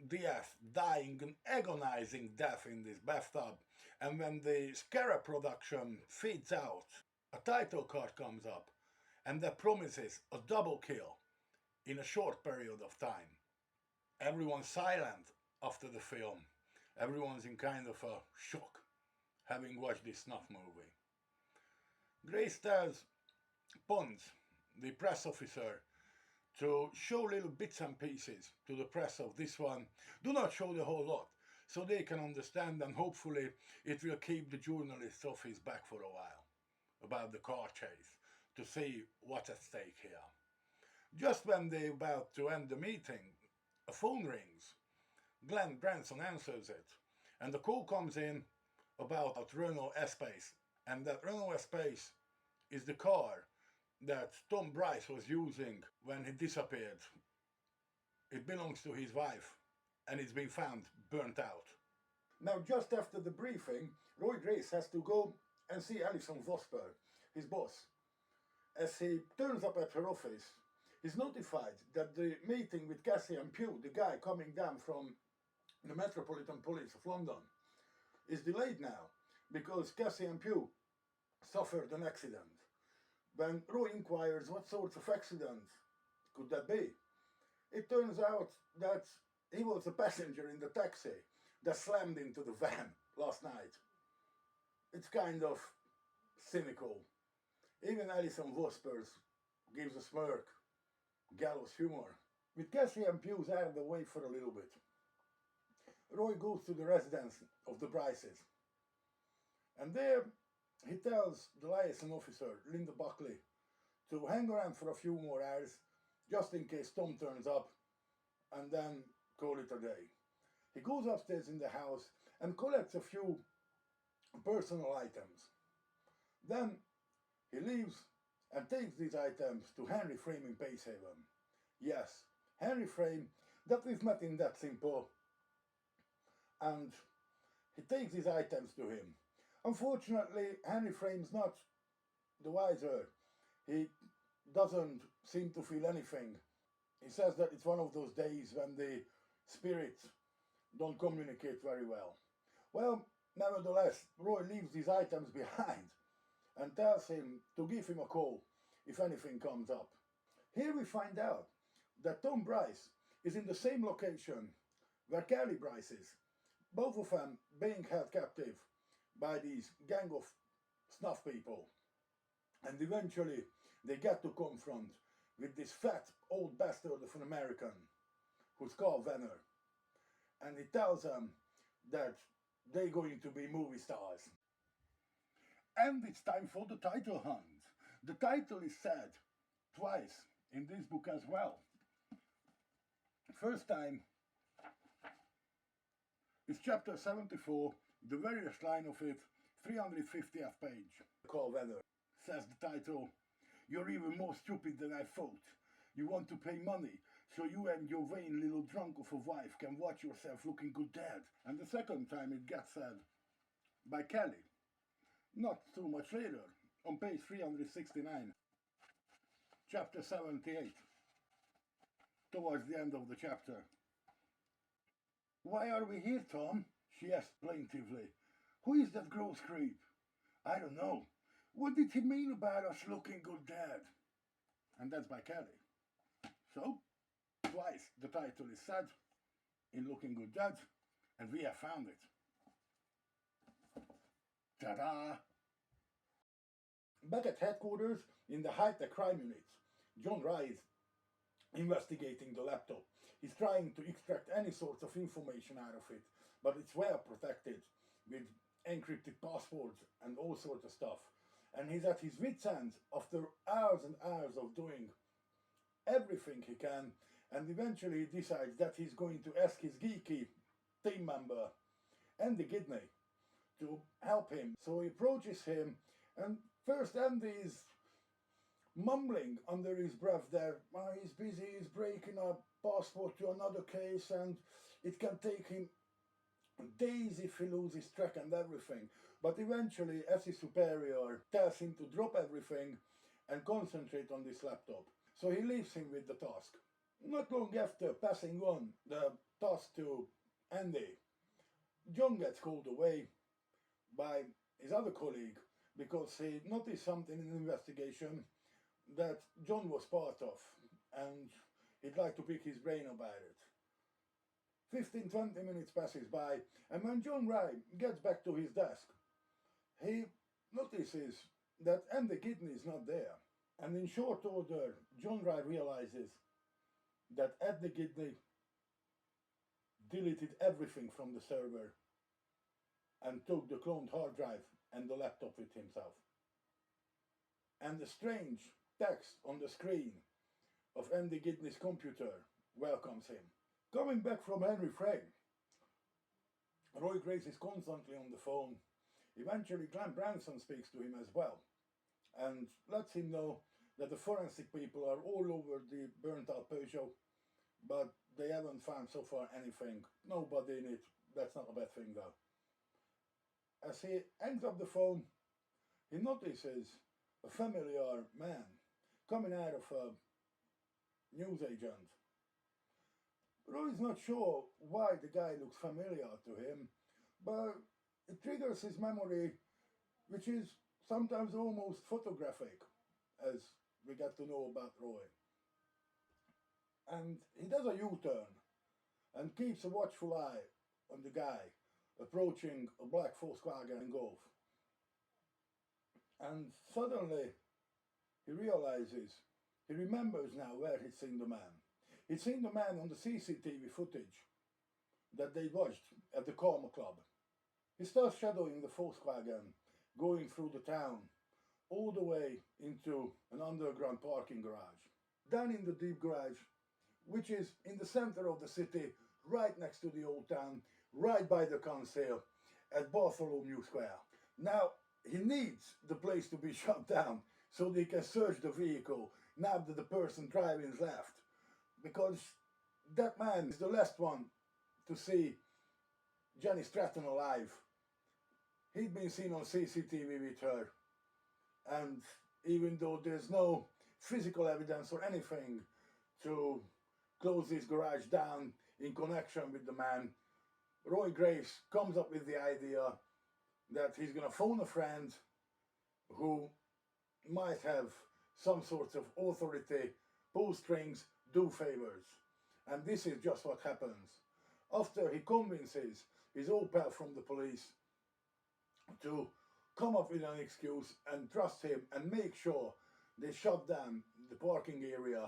DF dying an agonizing death in this bathtub, and when the Scarab production fades out, a title card comes up, and that promises a double kill in a short period of time. Everyone's silent after the film. Everyone's in kind of a shock having watched this snuff movie. Grace tells Pons, the press officer, to show little bits and pieces to the press of this one. Do not show the whole lot, so they can understand, and hopefully it will keep the journalists off his back for a while about the car chase, to see what's at stake here. Just when they're about to end the meeting, a phone rings. Glenn Branson answers it, and the call comes in about Renault Espace, and that Renault Espace is the car that Tom Bryce was using when he disappeared. It belongs to his wife, and it's been found burnt out. Now, just after the briefing, Roy Grace has to go and see Alison Vosper, his boss. As he turns up at her office, he's notified that the meeting with Cassian Pugh, the guy coming down from the Metropolitan Police of London, is delayed now because Cassian Pugh suffered an accident. When Roy inquires what sorts of accident could that be, it turns out that he was a passenger in the taxi that slammed into the van last night. It's kind of cynical. Even Alison Vospers gives a smirk, gallows humor. With Cassian Pugh's out of the way for a little bit, Roy goes to the residence of the Bryces, and there he tells the liaison officer, Linda Buckley, to hang around for a few more hours, just in case Tom turns up, and then call it a day. He goes upstairs in the house and collects a few personal items. Then he leaves and takes these items to Henry Frame in Pacehaven. Yes, Henry Frame, that we've met in That Simple. And he takes these items to him. Unfortunately, Henry Frame's not the wiser. He doesn't seem to feel anything. He says that it's one of those days when the spirits don't communicate very well. Well, nevertheless, Roy leaves these items behind and tells him to give him a call if anything comes up. Here we find out that Tom Bryce is in the same location where Kelly Bryce is, both of them being held captive by these gang of snuff people. And eventually they get to confront with this fat old bastard of an American who's called Venner. And he tells them that they're going to be movie stars. And it's time for the title hunt. The title is said twice in this book as well. First time is chapter 74, the very last line of it, 350th page. Call Weather. Says the title, "You're even more stupid than I thought. You want to pay money, so you and your vain little drunk of a wife can watch yourself looking good dead." And the second time it gets said by Kelly, not too much later, on page 369, chapter 78, towards the end of the chapter. "Why are we here, Tom?" she asked plaintively. "Who is that gross creep?" "I don't know. What did he mean about us looking good dead?" And that's by Kelly. So, twice the title is said in Looking Good Dead, and we have found it. Ta-da! Back at headquarters in the high-tech crime unit, John Rye is investigating the laptop. He's trying to extract any sorts of information out of it, but it's well protected with encrypted passwords and all sorts of stuff. And he's at his wit's end after hours and hours of doing everything he can, and eventually he decides that he's going to ask his geeky team member, Andy Gidney, to help him. So he approaches him, and first Andy is mumbling under his breath there, he's busy, he's breaking a passport to another case, and it can take him days if he loses track and everything. But eventually, as his superior tells him to drop everything and concentrate on this laptop, so he leaves him with the task. Not long after passing on the task to Andy, John gets called away by his other colleague because he noticed something in the investigation that John was part of, and he'd like to pick his brain about it. 15-20 minutes passes by, and when John Rye gets back to his desk, he notices that Andy Gidney is not there. And in short order, John Rye realizes that Andy Gidney deleted everything from the server and took the cloned hard drive and the laptop with himself. And the strange text on the screen of Andy Gidney's computer welcomes him. Coming back from Henry Frame, Roy Grace is constantly on the phone. Eventually Glenn Branson speaks to him as well and lets him know that the forensic people are all over the burnt out Peugeot, but they haven't found so far anything, nobody in it. That's not a bad thing though. As he hangs up the phone, he notices a familiar man coming out of a newsagent. Roy's not sure why the guy looks familiar to him, but it triggers his memory, which is sometimes almost photographic, as we get to know about Roy. And he does a U-turn and keeps a watchful eye on the guy approaching a black Volkswagen Golf. And suddenly he realizes, he remembers now where he'd seen the man. He'd seen the man on the CCTV footage that they watched at the Karma Club. He starts shadowing the Volkswagen, going through the town, all the way into an underground parking garage. Down in the deep garage, which is in the center of the city, right next to the old town, right by the council, at Bartholomew Square. Now, he needs the place to be shut down so they can search the vehicle now that the person driving's left. Because that man is the last one to see Jenny Stratton alive. He'd been seen on CCTV with her, and even though there's no physical evidence or anything to close this garage down in connection with the man, Roy Grace comes up with the idea that he's going to phone a friend who might have some sort of authority, pull strings, do favors. And this is just what happens. After he convinces his old pal from the police to come up with an excuse and trust him and make sure they shut down the parking area,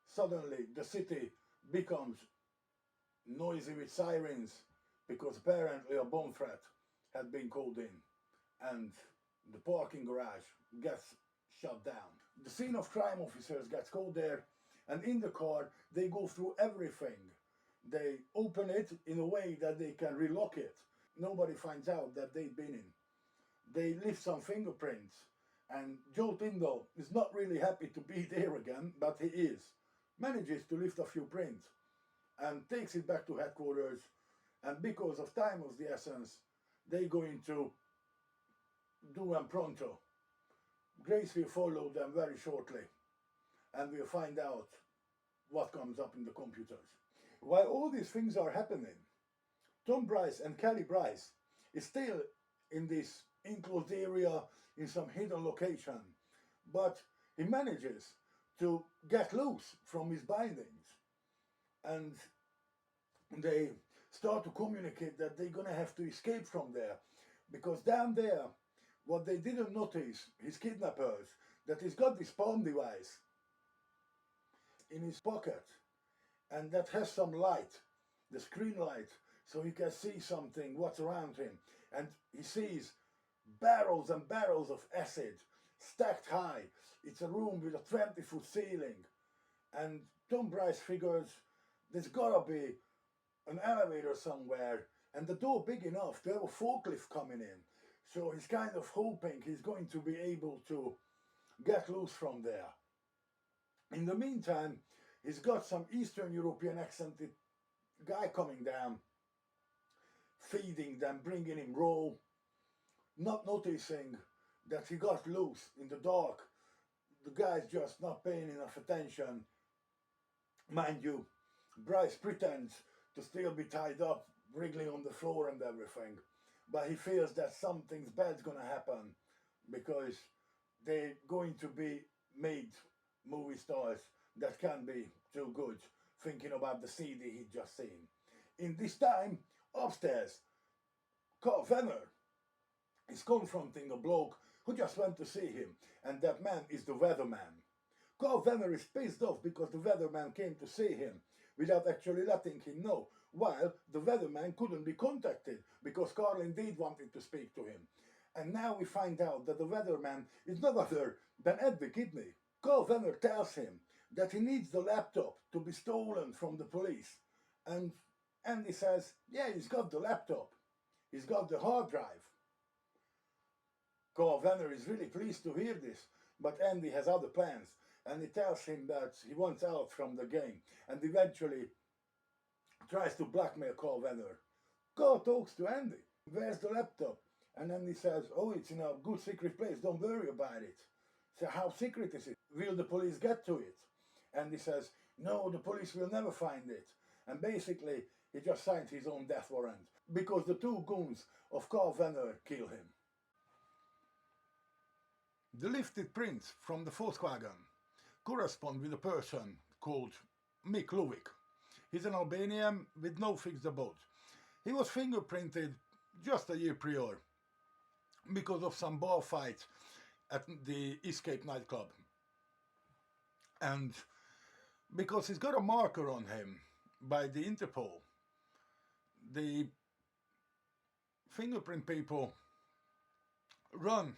suddenly the city becomes noisy with sirens because apparently a bomb threat had been called in and the parking garage gets shut down. The scene of crime officers gets called there, and in the car they go through everything. They open it in a way that they can relock it. Nobody finds out that they've been in. They lift some fingerprints, and Joe Tyndall is not really happy to be there again, but he is. Manages to lift a few prints and takes it back to headquarters, and because of time of the essence, they go into do them pronto. Grace will follow them very shortly, and we'll find out what comes up in the computers. While all these things are happening, Tom Bryce and Kelly Bryce is still in this enclosed area in some hidden location, but he manages to get loose from his bindings, and they start to communicate that they're gonna have to escape from there, because down there, what they didn't notice, his kidnappers, that he's got this palm device in his pocket, and that has some light, the screen light, so he can see something, what's around him. And he sees barrels and barrels of acid stacked high. It's a room with a 20-foot ceiling. And Tom Bryce figures there's gotta be an elevator somewhere, and the door big enough to have a forklift coming in. So he's kind of hoping he's going to be able to get loose from there. In the meantime, he's got some Eastern European accented guy coming down, feeding them, bringing him raw, not noticing that he got loose in the dark. The guy's just not paying enough attention. Mind you, Bryce pretends to still be tied up, wriggling on the floor and everything, but he feels that something bad's gonna happen because they're going to be made movie stars that can be too good, thinking about the CD he'd just seen. In this time, upstairs, Carl Venner is confronting a bloke who just went to see him, and that man is the weatherman. Carl Venner is pissed off because the weatherman came to see him without actually letting him know, while the weatherman couldn't be contacted because Carl indeed wanted to speak to him. And now we find out that the weatherman is none other than Ed the Kidney. Carl Venner tells him that he needs the laptop to be stolen from the police. And Andy says, yeah, he's got the laptop. He's got the hard drive. Carl Venner is really pleased to hear this, but Andy has other plans, and he tells him that he wants out from the game, and eventually tries to blackmail Carl Venner. Carl talks to Andy. Where's the laptop? And Andy says, oh, it's in a good secret place, don't worry about it. So how secret is it? Will the police get to it? Andy says, no, the police will never find it. And basically, he just signed his own death warrant, because the two goons of Carl Venner kill him. The lifted prints from the Volkswagen correspond with a person called Mick Lovick. He's an Albanian with no fixed abode. He was fingerprinted just a year prior because of some bar fight at the Escape nightclub. And because he's got a marker on him by the Interpol, the fingerprint people run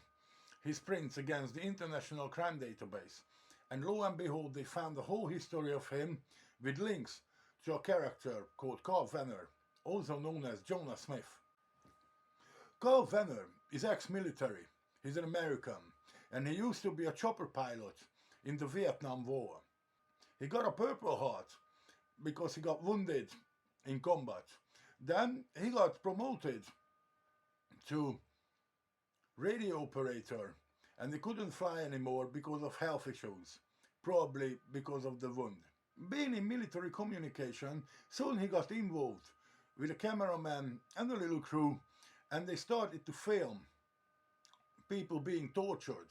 his prints against the International Crime Database, and lo and behold, they found the whole history of him with links to a character called Carl Venner, also known as Jonah Smith. Carl Venner is ex-military. He's an American, and he used to be a chopper pilot in the Vietnam War. He got a Purple Heart because he got wounded in combat. Then he got promoted to radio operator, and he couldn't fly anymore because of health issues, probably because of the wound. Being in military communication, soon he got involved with a cameraman and a little crew, and they started to film people being tortured,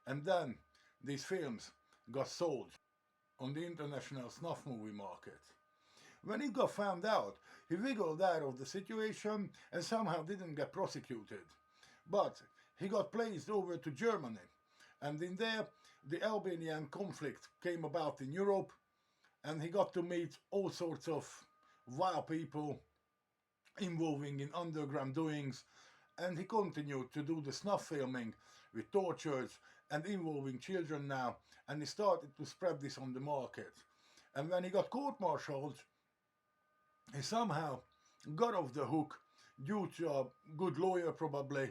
and then these films got sold on the international snuff movie market. When he got found out, he wiggled out of the situation and somehow didn't get prosecuted. But he got placed over to Germany, and in there the Albanian conflict came about in Europe, and he got to meet all sorts of wild people involving in underground doings, and he continued to do the snuff filming with tortures and involving children now, and he started to spread this on the market. And when he got court-martialed, he somehow got off the hook due to a good lawyer probably,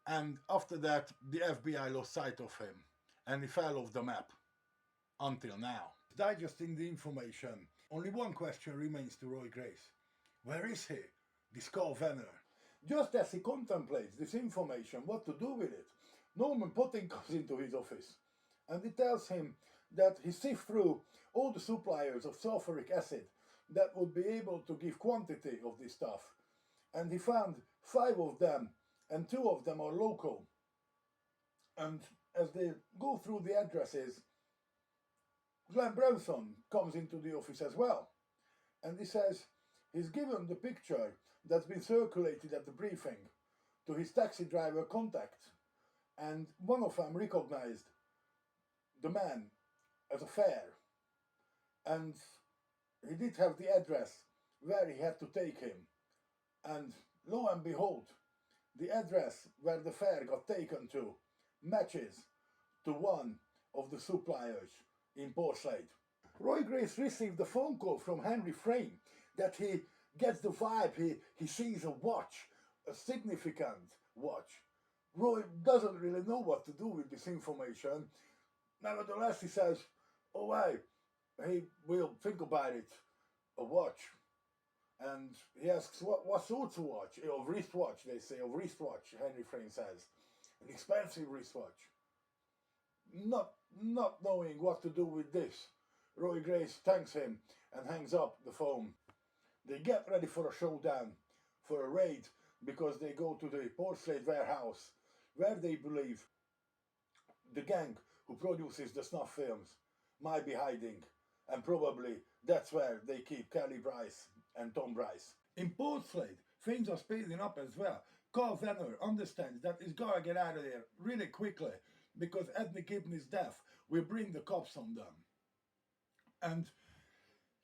and after that the FBI lost sight of him and he fell off the map until now. Digesting the information, only one question remains to Roy Grace. Where is he, this Carl Venner? Just as he contemplates this information, what to do with it, Norman Potting comes into his office and he tells him that he sifted through all the suppliers of sulfuric acid that would be able to give quantity of this stuff, and he found 5 of them, and 2 of them are local. And as they go through the addresses, Glenn Branson comes into the office as well, and he says he's given the picture that's been circulated at the briefing to his taxi driver contact, and one of them recognized the man as a fare, and he did have the address where he had to take him, and lo and behold, the address where the fare got taken to matches to one of the suppliers in Port Slade. Roy Grace received a phone call from Henry Frame that he gets the vibe, he sees a watch, a significant watch. Roy doesn't really know what to do with this information. Nevertheless, he says, oh wait, he will think about it, a watch. And he asks, what sorts of watch? Of wristwatch, they say, of wristwatch, Henry Frame says. An expensive wristwatch. Not knowing what to do with this, Roy Grace thanks him and hangs up the phone. They get ready for a showdown, for a raid, because they go to the Port Slade warehouse, where they believe the gang who produces the snuff films, might be hiding. And probably that's where they keep Kelly Bryce and Tom Bryce. In Portslade, things are speeding up as well. Carl Venner understands that he's gotta get out of there really quickly because Edna Gibney's death will bring the cops on them. And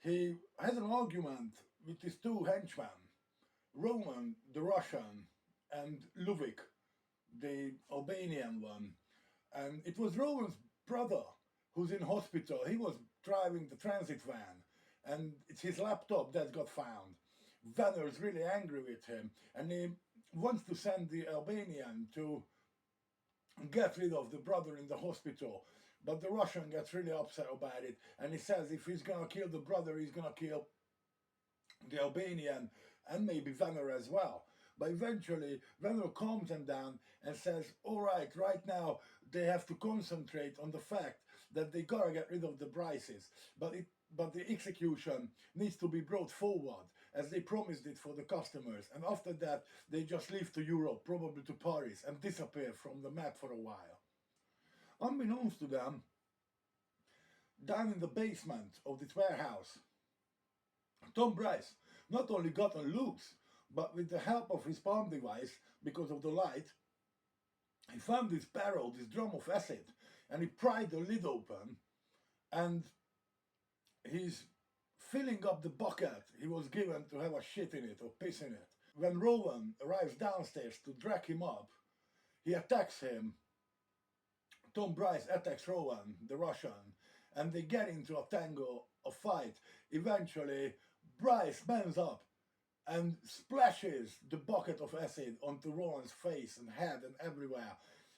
he has an argument with his two henchmen, Roman, the Russian, and Luvik, the Albanian one. And it was Roman's brother who's in hospital. He was driving the transit van, and it's his laptop that got found. Venner's really angry with him, and he wants to send the Albanian to get rid of the brother in the hospital. But the Russian gets really upset about it, and he says if he's gonna kill the brother, he's gonna kill the Albanian and maybe Venner as well. But eventually Venner calms him down and says, all right, right now they have to concentrate on the fact that they gotta get rid of the Bryces, but the execution needs to be brought forward as they promised it for the customers, and after that they just leave to Europe, probably to Paris, and disappear from the map for a while. Unbeknownst to them, down in the basement of this warehouse, Tom Bryce not only got on loose, but with the help of his palm device, because of the light, he found this barrel, this drum of acid, and he pried the lid open, and he's filling up the bucket he was given to have a shit in it or piss in it. When Rowan arrives downstairs to drag him up, he attacks him. Tom Bryce attacks Rowan, the Russian, and they get into a tango, a fight. Eventually, Bryce bends up and splashes the bucket of acid onto Rowan's face and head and everywhere,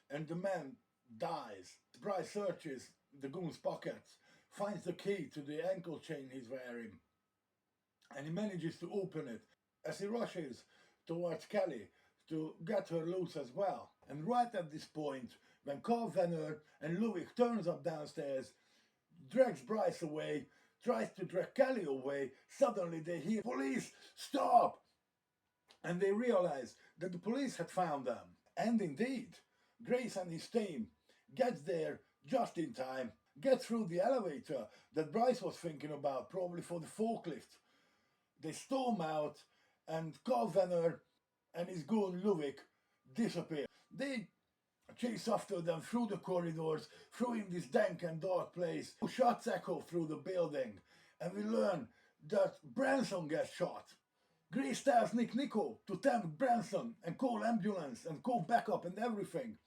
and the man dies. Bryce searches the goon's pockets, finds the key to the ankle chain he's wearing, and he manages to open it as he rushes towards Kelly to get her loose as well. And right at this point, when Carl Venner and Luvik turns up downstairs, drags Bryce away, tries to drag Kelly away, suddenly they hear, "Police, stop!" And they realize that the police had found them. And indeed, Grace and his team gets there just in time, get through the elevator that Bryce was thinking about, probably for the forklift. They storm out, and Carl Venner and his goon Luvik disappear. They chase after them through the corridors, through in this dank and dark place. Shots echo through the building, and we learn that Branson gets shot. Grace tells Nico to tempt Branson and call ambulance and call backup and everything.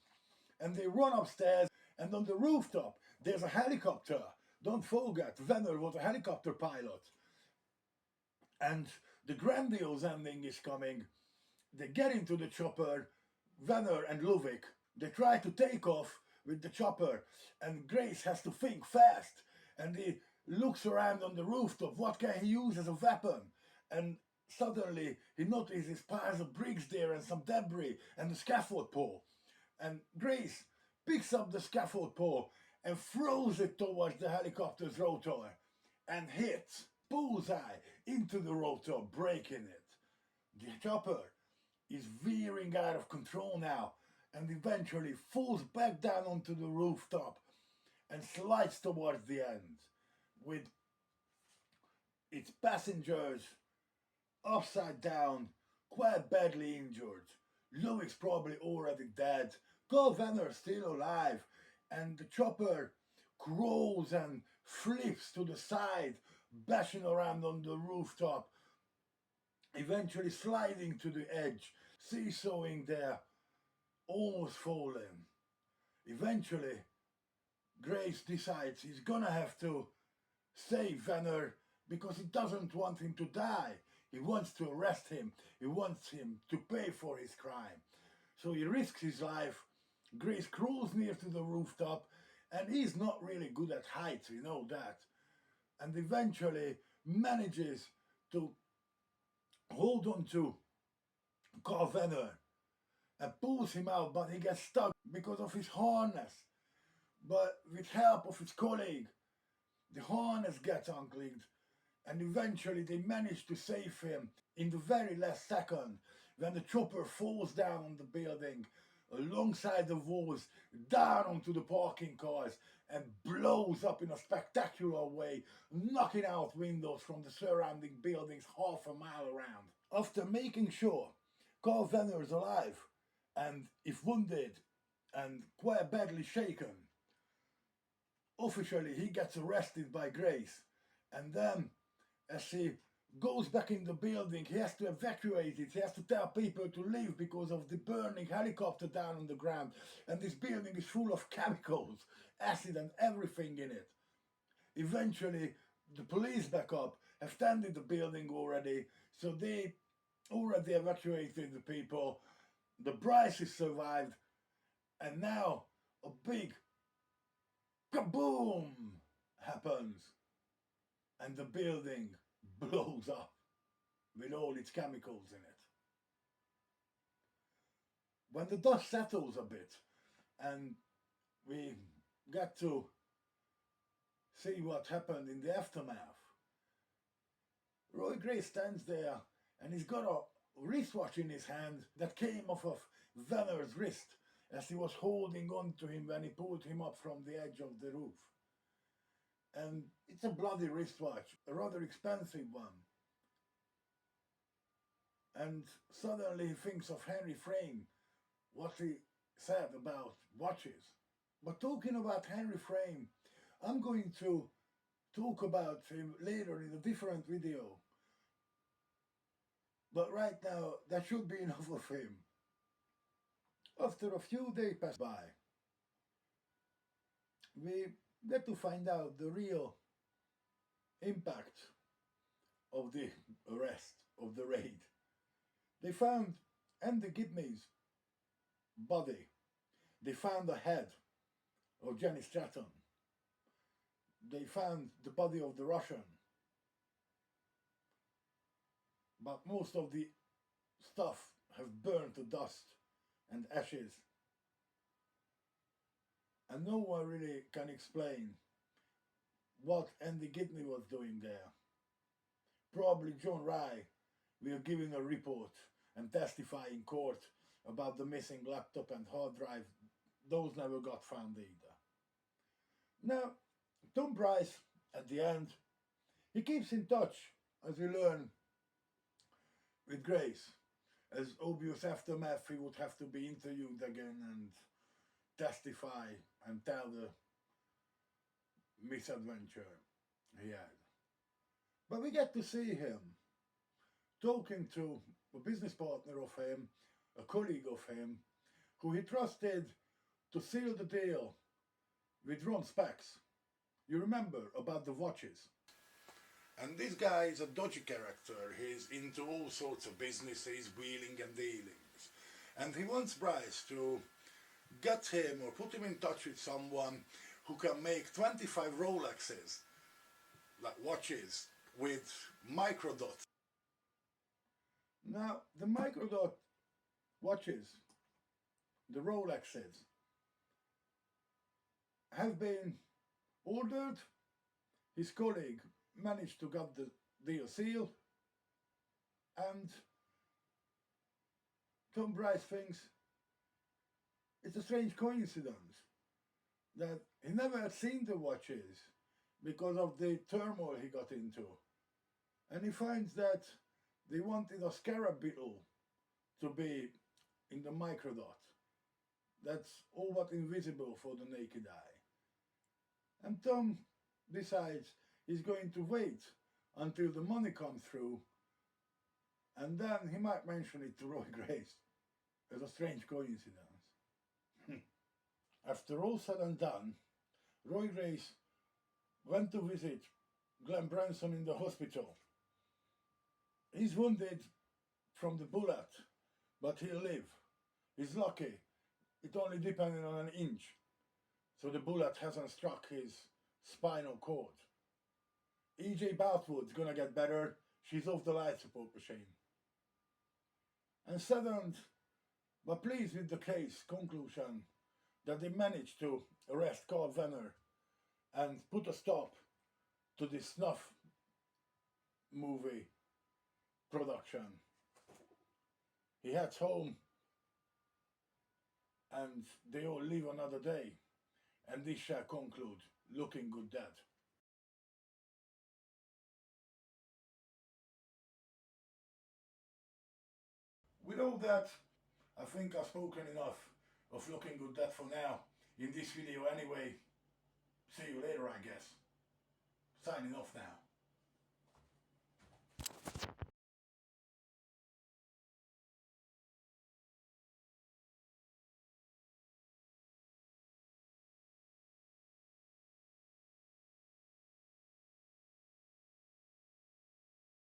And they run upstairs, and on the rooftop there's a helicopter. Don't forget, Venner was a helicopter pilot. And the grandiose ending is coming. They get into the chopper, Venner and Luvik. They try to take off with the chopper, and Grace has to think fast, and he looks around on the rooftop, what can he use as a weapon? And suddenly he notices piles of bricks there and some debris and the scaffold pole. And Grace picks up the scaffold pole and throws it towards the helicopter's rotor and hits bullseye into the rotor, breaking it. The chopper is veering out of control now, and eventually falls back down onto the rooftop and slides towards the end, with its passengers upside down, quite badly injured. Luvik's probably already dead, Carl Venner's still alive, and the chopper crawls and flips to the side, bashing around on the rooftop, eventually sliding to the edge, seesawing there, almost falling. Eventually, Grace decides he's gonna have to save Venner because he doesn't want him to die. He wants to arrest him. He wants him to pay for his crime. So he risks his life. Grace crawls near to the rooftop, and he's not really good at heights, we know that. And eventually manages to hold on to Carl Venner and pulls him out, but he gets stuck because of his harness. But with help of his colleague, the harness gets unclipped, and eventually they manage to save him in the very last second when the chopper falls down on the building, alongside the walls, down onto the parking cars, and blows up in a spectacular way, knocking out windows from the surrounding buildings half a mile around. After making sure Carl Venner is alive and, if wounded and quite badly shaken, officially he gets arrested by Grace, and then as he goes back in the building, he has to evacuate it. He has to tell people to leave because of the burning helicopter down on the ground. And this building is full of chemicals, acid and everything in it. Eventually, the police backup have standed the building already, so they already evacuated the people. The Bryces survived, and now a big kaboom happens, and the building blows up with all its chemicals in it. When the dust settles a bit and we get to see what happened in the aftermath, Roy Gray stands there and he's got a wristwatch in his hand that came off of Venner's wrist as he was holding on to him when he pulled him up from the edge of the roof. And it's a bloody wristwatch, a rather expensive one. And suddenly he thinks of Henry Frame, what he said about watches. But talking about Henry Frame, I'm going to talk about him later in a different video. But right now, that should be enough of him. After a few days pass by, we get to find out the real impact of the arrest, of the raid. They found Andy Gibney's body. They found the head of Jenny Stratton. They found the body of the Russian. But most of the stuff have burned to dust and ashes. And no one really can explain what Andy Gibney was doing there. Probably John Rye will give him a report and testify in court about the missing laptop and hard drive. Those never got found either. Now, Tom Bryce, at the end, he keeps in touch, as we learn, with Grace. As obvious aftermath, he would have to be interviewed again and testify and tell the misadventure he had. But we get to see him talking to a business partner of him, a colleague of him, who he trusted to seal the deal with Ron Specs. You remember about the watches. And this guy is a dodgy character. He's into all sorts of businesses, wheeling and dealings. And he wants Bryce to get him or put him in touch with someone who can make 25 Rolexes, like watches, with microdot. Now, the microdot watches, the Rolexes, have been ordered. His colleague managed to get the deal sealed, and Tom Bryce thinks it's a strange coincidence that he never had seen the watches because of the turmoil he got into. And he finds that they wanted a scarab beetle to be in the microdot. That's all but invisible for the naked eye. And Tom decides he's going to wait until the money comes through, and then he might mention it to Roy Grace as a strange coincidence. After all said and done, Roy Grace went to visit Glenn Branson in the hospital. He's wounded from the bullet, but he'll live. He's lucky. It only depended on an inch, so the bullet hasn't struck his spinal cord. E.J. Boutwood's gonna get better. She's off the life support machine. And saddened, but pleased with the case conclusion that they managed to arrest Carl Venner and put a stop to this snuff movie production. He heads home and they all live another day. And this shall conclude Looking Good Dad. With all that, I think I've spoken enough of Looking Good Dad for now, in this video anyway. See you later, I guess. Signing off now.